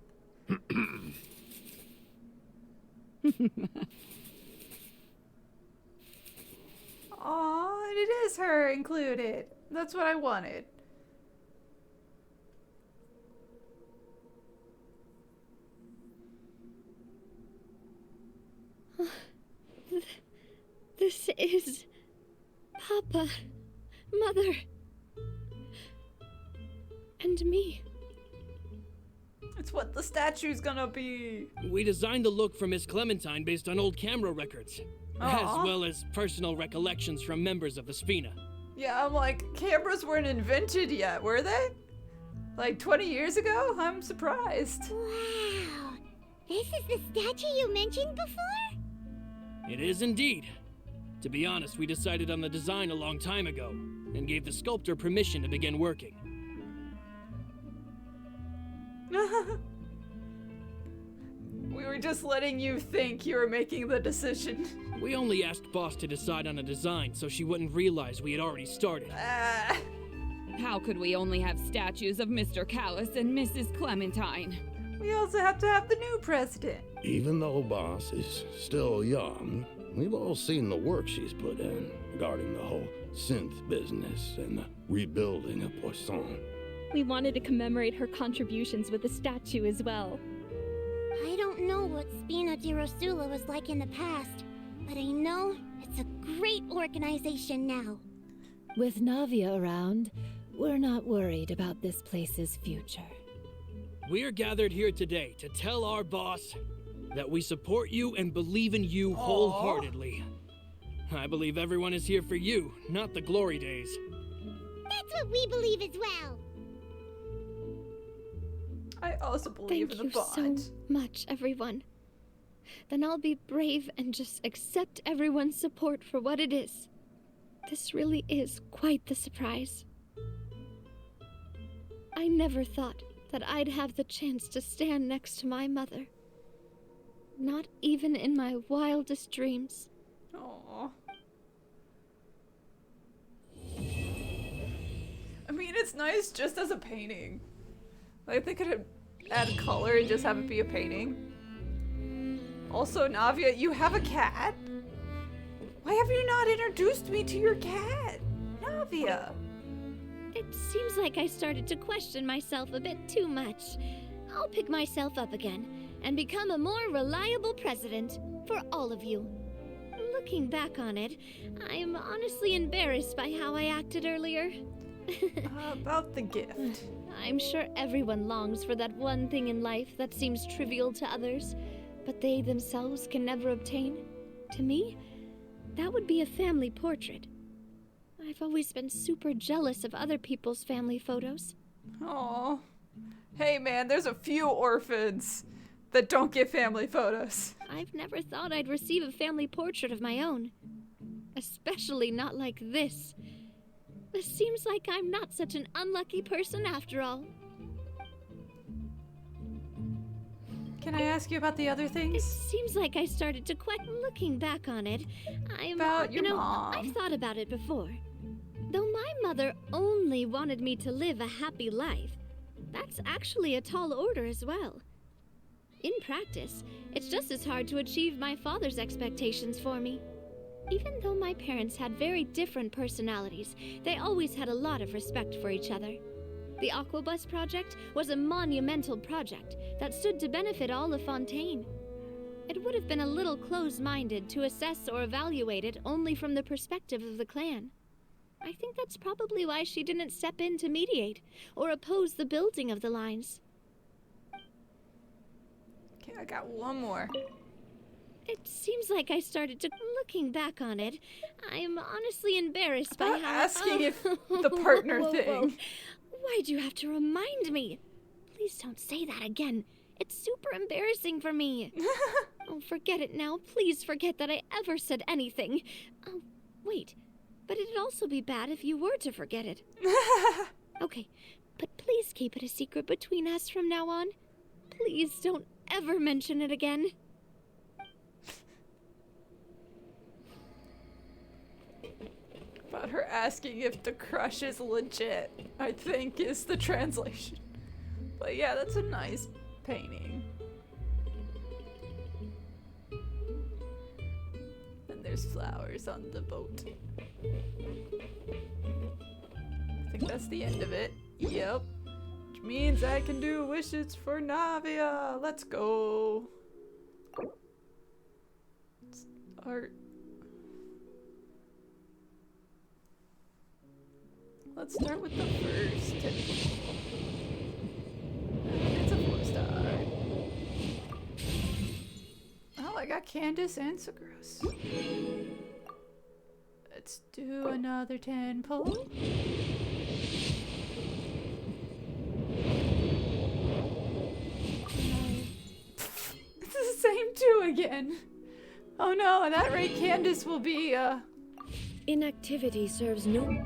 Aw, and it is her included. That's what I wanted. This is... Papa, Mother, and me. It's what the statue's gonna be. We designed the look for Miss Clementine based on old camera records, as well as personal recollections from members of the Spina. Yeah, I'm like, cameras weren't invented yet, were they? Like 20 years ago? I'm surprised. Wow. This is the statue you mentioned before? It is indeed. To be honest, we decided on the design a long time ago, and gave the sculptor permission to begin working. We were just letting you think you were making the decision. We only asked Boss to decide on a design so she wouldn't realize we had already started. How could we only have statues of Mr. Callis and Mrs. Clementine? We also have to have the new president. Even though Boss is still young, we've all seen the work she's put in regarding the whole synth business and the rebuilding of Poisson. We wanted to commemorate her contributions with a statue as well. I don't know what Spina di Rosula was like in the past, but I know it's a great organization now. With Navia around, we're not worried about this place's future. We're gathered here today to tell our boss that we support you and believe in you wholeheartedly. I believe everyone is here for you, not the glory days. That's what we believe as well. I also believe in the bond. Thank you so much, everyone. Then I'll be brave and just accept everyone's support for what it is. This really is quite the surprise. I never thought that I'd have the chance to stand next to my mother. Not even in my wildest dreams. Aww. I mean, it's nice just as a painting. Like, they could add color and just have it be a painting. Also, Navia, you have a cat? Why have you not introduced me to your cat? Navia! It seems like I started to question myself a bit too much. I'll pick myself up again and become a more reliable president for all of you. Looking back on it, I'm honestly embarrassed by how I acted earlier. About the gift. I'm sure everyone longs for that one thing in life that seems trivial to others, but they themselves can never obtain. To me, that would be a family portrait. I've always been super jealous of other people's family photos. Aww. Hey man, there's a few orphans that don't get family photos. I've never thought I'd receive a family portrait of my own. Especially not like this. It seems like I'm not such an unlucky person after all. Can I ask you about the other things? It seems like I started to looking back on it. About your mom. I've thought about it before. Though my mother only wanted me to live a happy life, that's actually a tall order as well. In practice, it's just as hard to achieve my father's expectations for me. Even though my parents had very different personalities, they always had a lot of respect for each other. The Aquabus project was a monumental project that stood to benefit all of Fontaine. It would have been a little close-minded to assess or evaluate it only from the perspective of the clan. I think that's probably why she didn't step in to mediate or oppose the building of the lines. Okay, I got one more. It seems like I started to... Looking back on it, I'm honestly embarrassed by how... asking if the partner thing. Why'd you have to remind me? Please don't say that again. It's super embarrassing for me. Oh, forget it now. Please forget that I ever said anything. Oh, wait. But it'd also be bad if you were to forget it. Okay, but please keep it a secret between us from now on. Please don't ever mention it again. About her asking if the crush is legit, I think is the translation. But yeah, that's a nice painting. And there's flowers on the boat. I think that's the end of it. Yep. Which means I can do wishes for Navia. Let's go. Art. Let's start with the first. It's a 4-star. Oh, I got Candace and Sagros. Let's do another 10 pull. It's the same 2 again. Oh no, at that rate Candace will be, Inactivity serves no...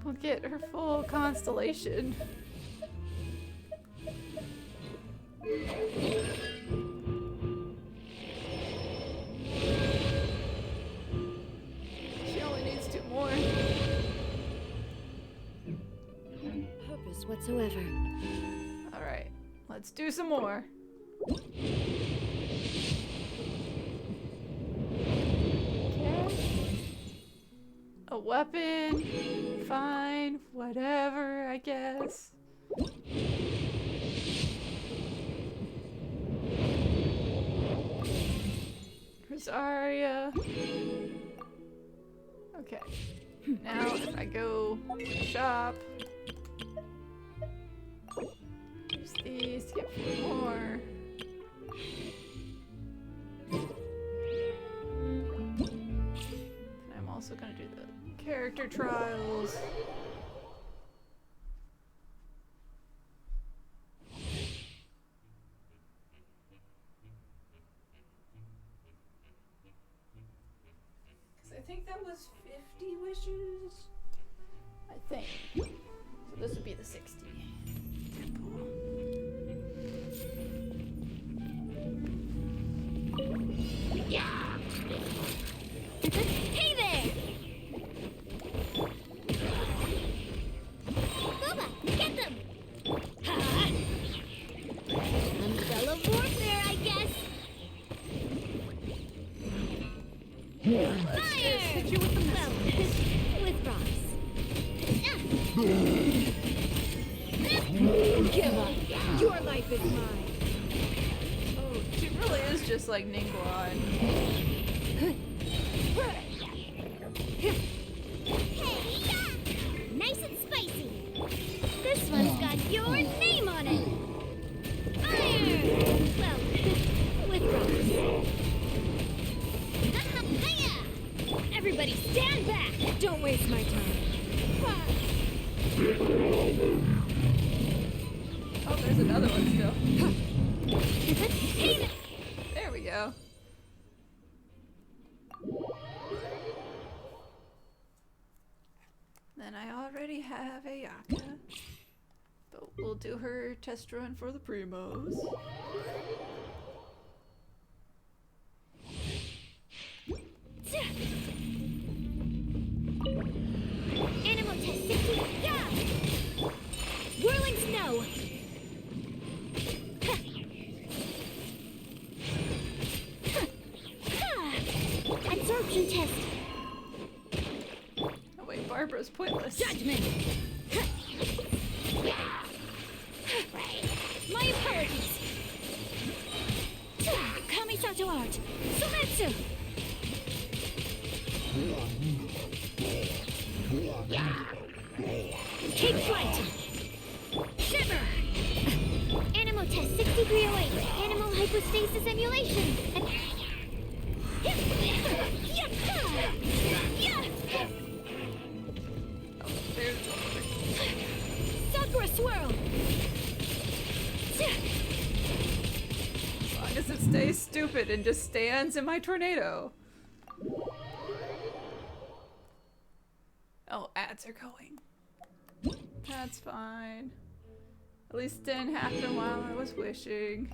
We'll get her full constellation. She only needs 2 more. Purpose whatsoever. Alright, let's do some more. A weapon, fine, whatever, I guess. Rosaria. Okay, now if I go shop, use these to get 4 more. And I'm also gonna do the character trials. Because I think that was 50 wishes. I think. So this would be the 60. Yeah. Hey there! Booba, get them! Ha! Umbrella warfare, I guess. Fire! Hit you with the well, with rocks. Give up. Your life is mine. Oh, she really is just like Ningguang. Hey, nice and spicy. This one's got your name on it. Fire! Well, with rocks. Hiya! Everybody stand back! Don't waste my time. Oh, there's another one still. Hey, There we go. Then I already have a Yaka. But we'll do her test run for the primos. Animal test 60. Yeah! Whirling snow. Absorption test. Oh wait, Barbara's pointless. Judgment. My apologies. Kamisato art. Sumetsu. Take flight. Shiver. Animal test 6308. Animal hypostasis emulation. There's Sakura swirl. as long as it stays stupid and just stands in my tornado. Oh, ads are going. That's fine. At least it didn't happen while I was wishing.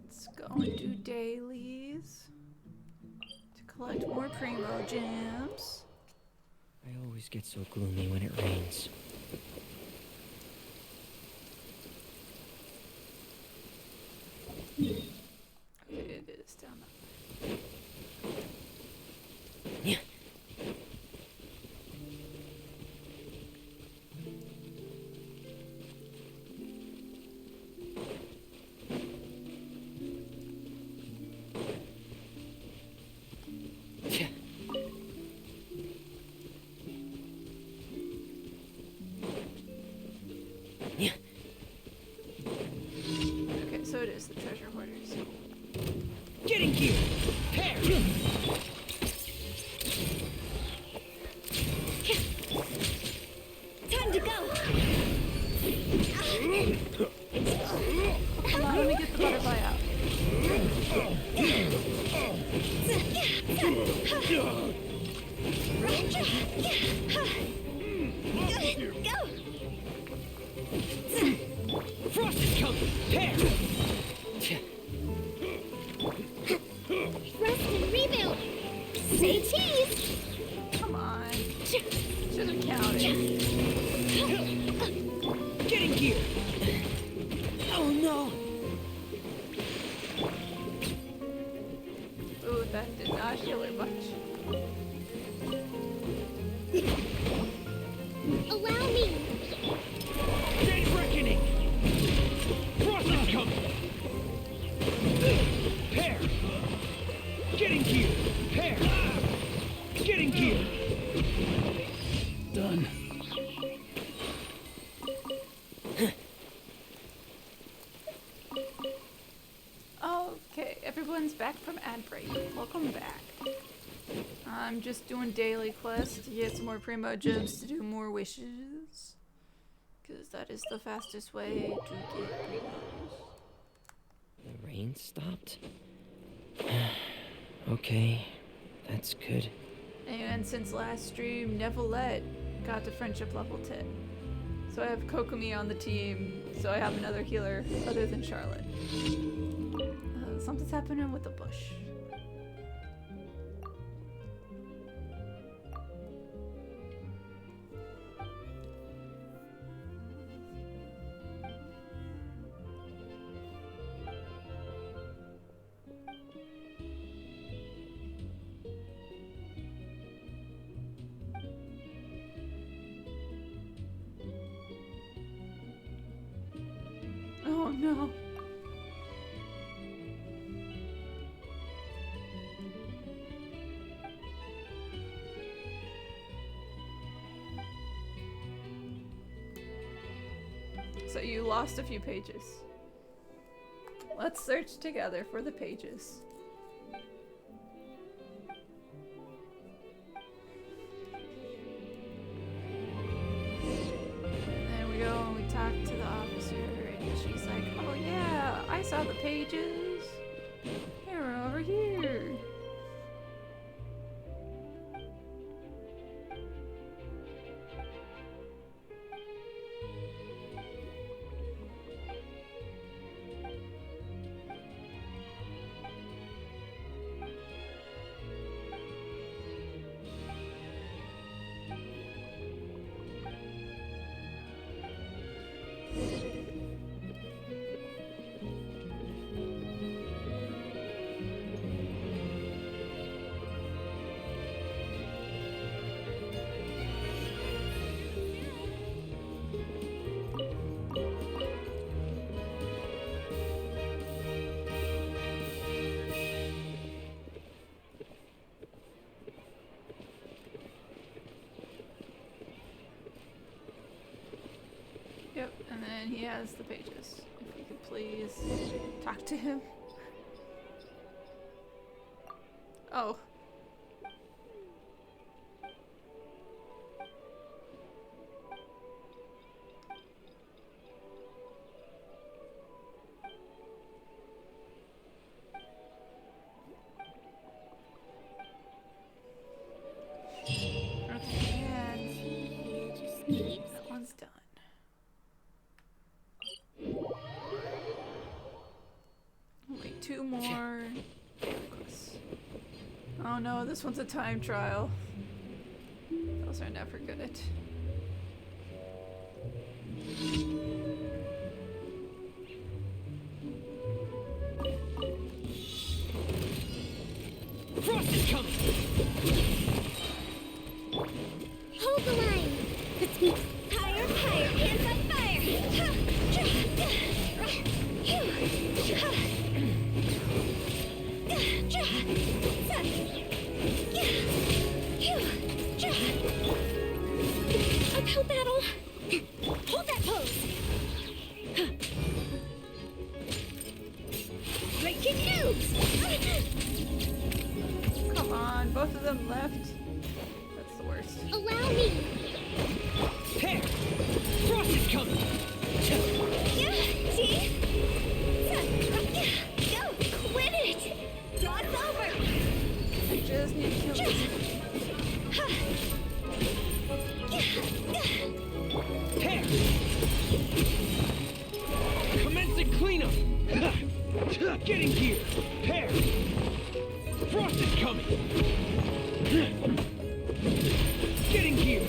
Let's go and do dailies to collect more primo gems. I always get so gloomy when it rains. Okay, it is down there. Yeah. Okay, so it is the treasure hoarders. Getting here! Hair! Time to go. Come on, let me get the butterfly out. Frost is coming! Hair! Rest and rebuild. Say cheese. Come on. Should have counted. Getting here! Oh no! Ooh, that did not heal her much. Allow me. Day's reckoning! Frost is coming! Hair! Getting here! Hair! Getting here! Done. Okay, everyone's back from ad break. Welcome back. I'm just doing daily quests to get some more primo gems to do more wishes. Because that is the fastest way to get primos. The rain stopped? Okay, that's good. And since last stream, Nevilette got to friendship level 10. So I have Kokomi on the team, so I have another healer other than Charlotte. Something's happening with the bush. Oh no. So you lost a few pages. Let's search together for the pages. Then we go and we talk to the officer, and she's like, oh yeah, I saw the pages. They were over here. And then he has the pages. If you could please talk to him. Oh. Okay, and that one's done. Only 2 more quests. Oh no, this one's a time trial. Those are never good. Frost is coming! Hold the line. Higher, higher, hands on fire! Uphill battle. Hold that pose. Breaking news. Come on, both of them left. That's the worst. Allow me. Hey! Frost is coming! Yeah, see? Go, quit it! Draw us over! I just need to kill this. Hey! Commencing cleanup! Get in gear! Pair! Frost is coming! Get in gear!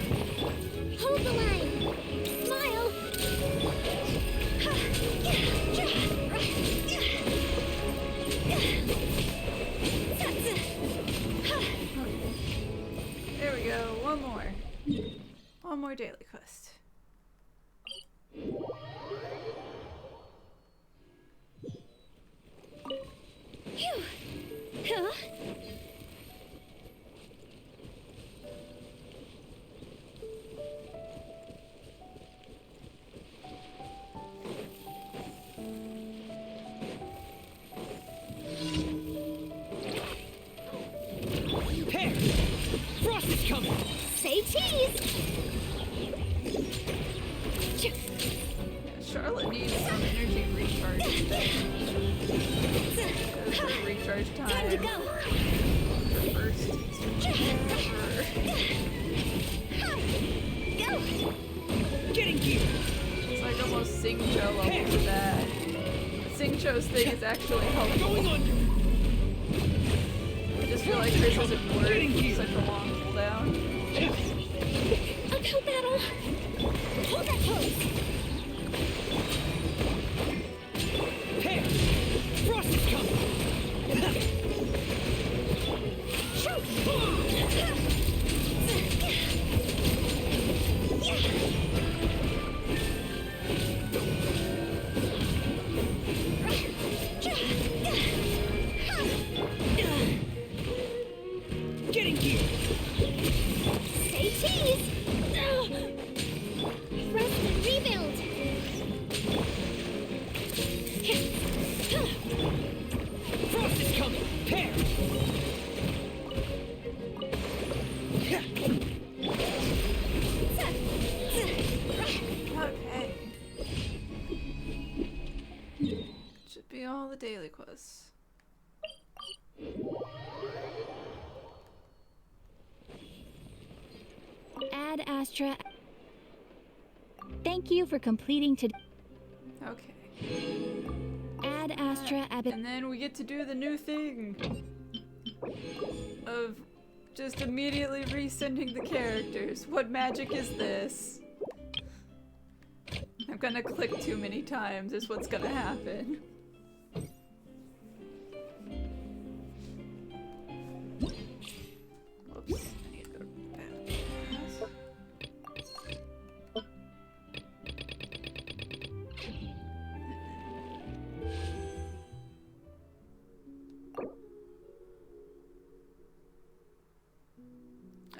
Hold the line. Smile. There we go, one more. One more daily quest. Phew. Huh? Hey! Frost is coming! Say cheese! Charlotte needs some energy recharge today. Because her recharge time. Time to go! First. Go! Get in gear! It's like almost Sing-Cho level to that. Sing-Cho's thing is actually helpful. Going under! I just feel like hers isn't worth such a long cooldown. Uphill battle. Hold that pose. Hey! Frost is coming! Get in gear! Say cheese. Rest and rebuild. Frost is coming! Pair! Okay. Should be all the daily quests. Ad Astra. Thank you for completing today. Okay. Ad Astra And then we get to do the new thing of just immediately resending the characters. What magic is this? I'm gonna click too many times is what's gonna happen. Whoops. I need to go back.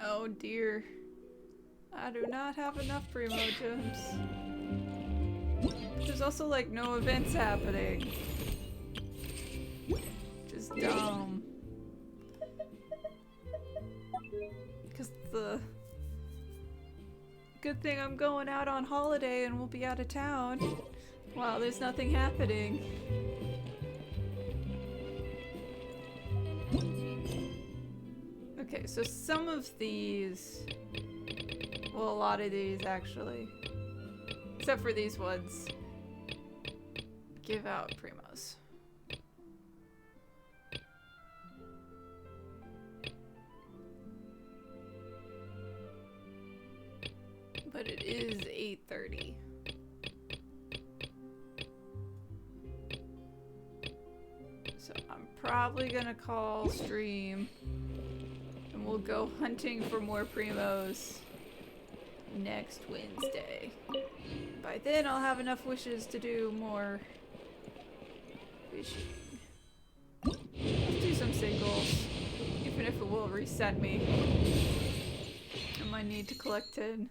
Oh dear. I do not have enough primo gems. There's also like no events happening. Just dumb. Because the good thing I'm going out on holiday and we'll be out of town. Wow, there's nothing happening. Okay, so some of these, well, a lot of these actually, except for these ones, give out primos. But it is 8:30. So I'm probably gonna call stream and we'll go hunting for more primos next Wednesday. By then I'll have enough wishes to do more wishing. Let's do some singles, even if it will reset me. I might need to collect 10.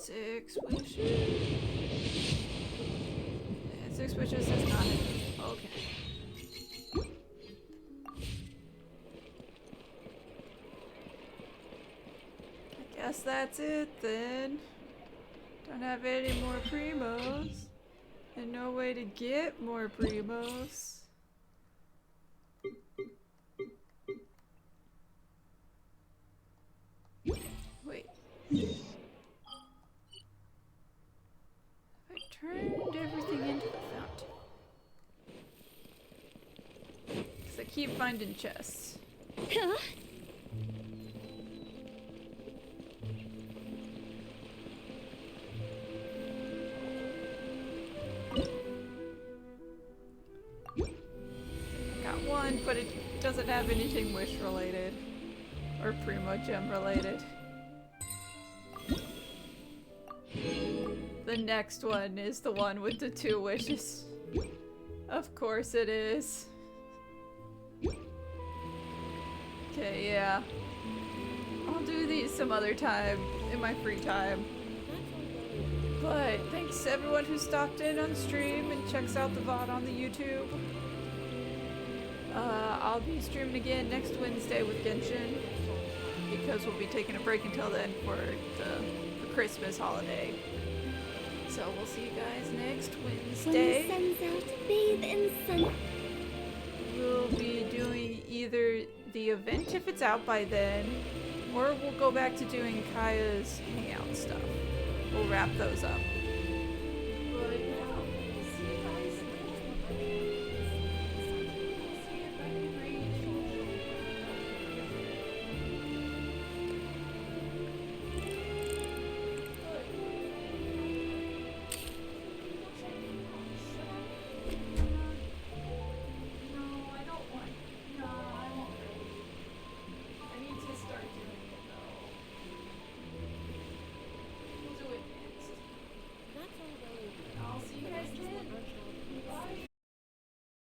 Six wishes. And 6 wishes is not enough. Okay. I guess that's it then. Don't have any more primos. And no way to get more primos. Wait. Turned everything into the fountain. Because I keep finding chests. Huh? Got one, but it doesn't have anything wish related. Or primo gem related. The next one is the one with the 2 wishes. Of course it is. Okay, yeah. I'll do these some other time, in my free time. But thanks to everyone who stopped in on stream and checks out the VOD on the YouTube. I'll be streaming again next Wednesday with Genshin. Because we'll be taking a break until then for the Christmas holiday. So we'll see you guys next Wednesday. When the sun's out, bathe in sun. We'll be doing either the event if it's out by then, or we'll go back to doing Kaya's hangout stuff. We'll wrap those up.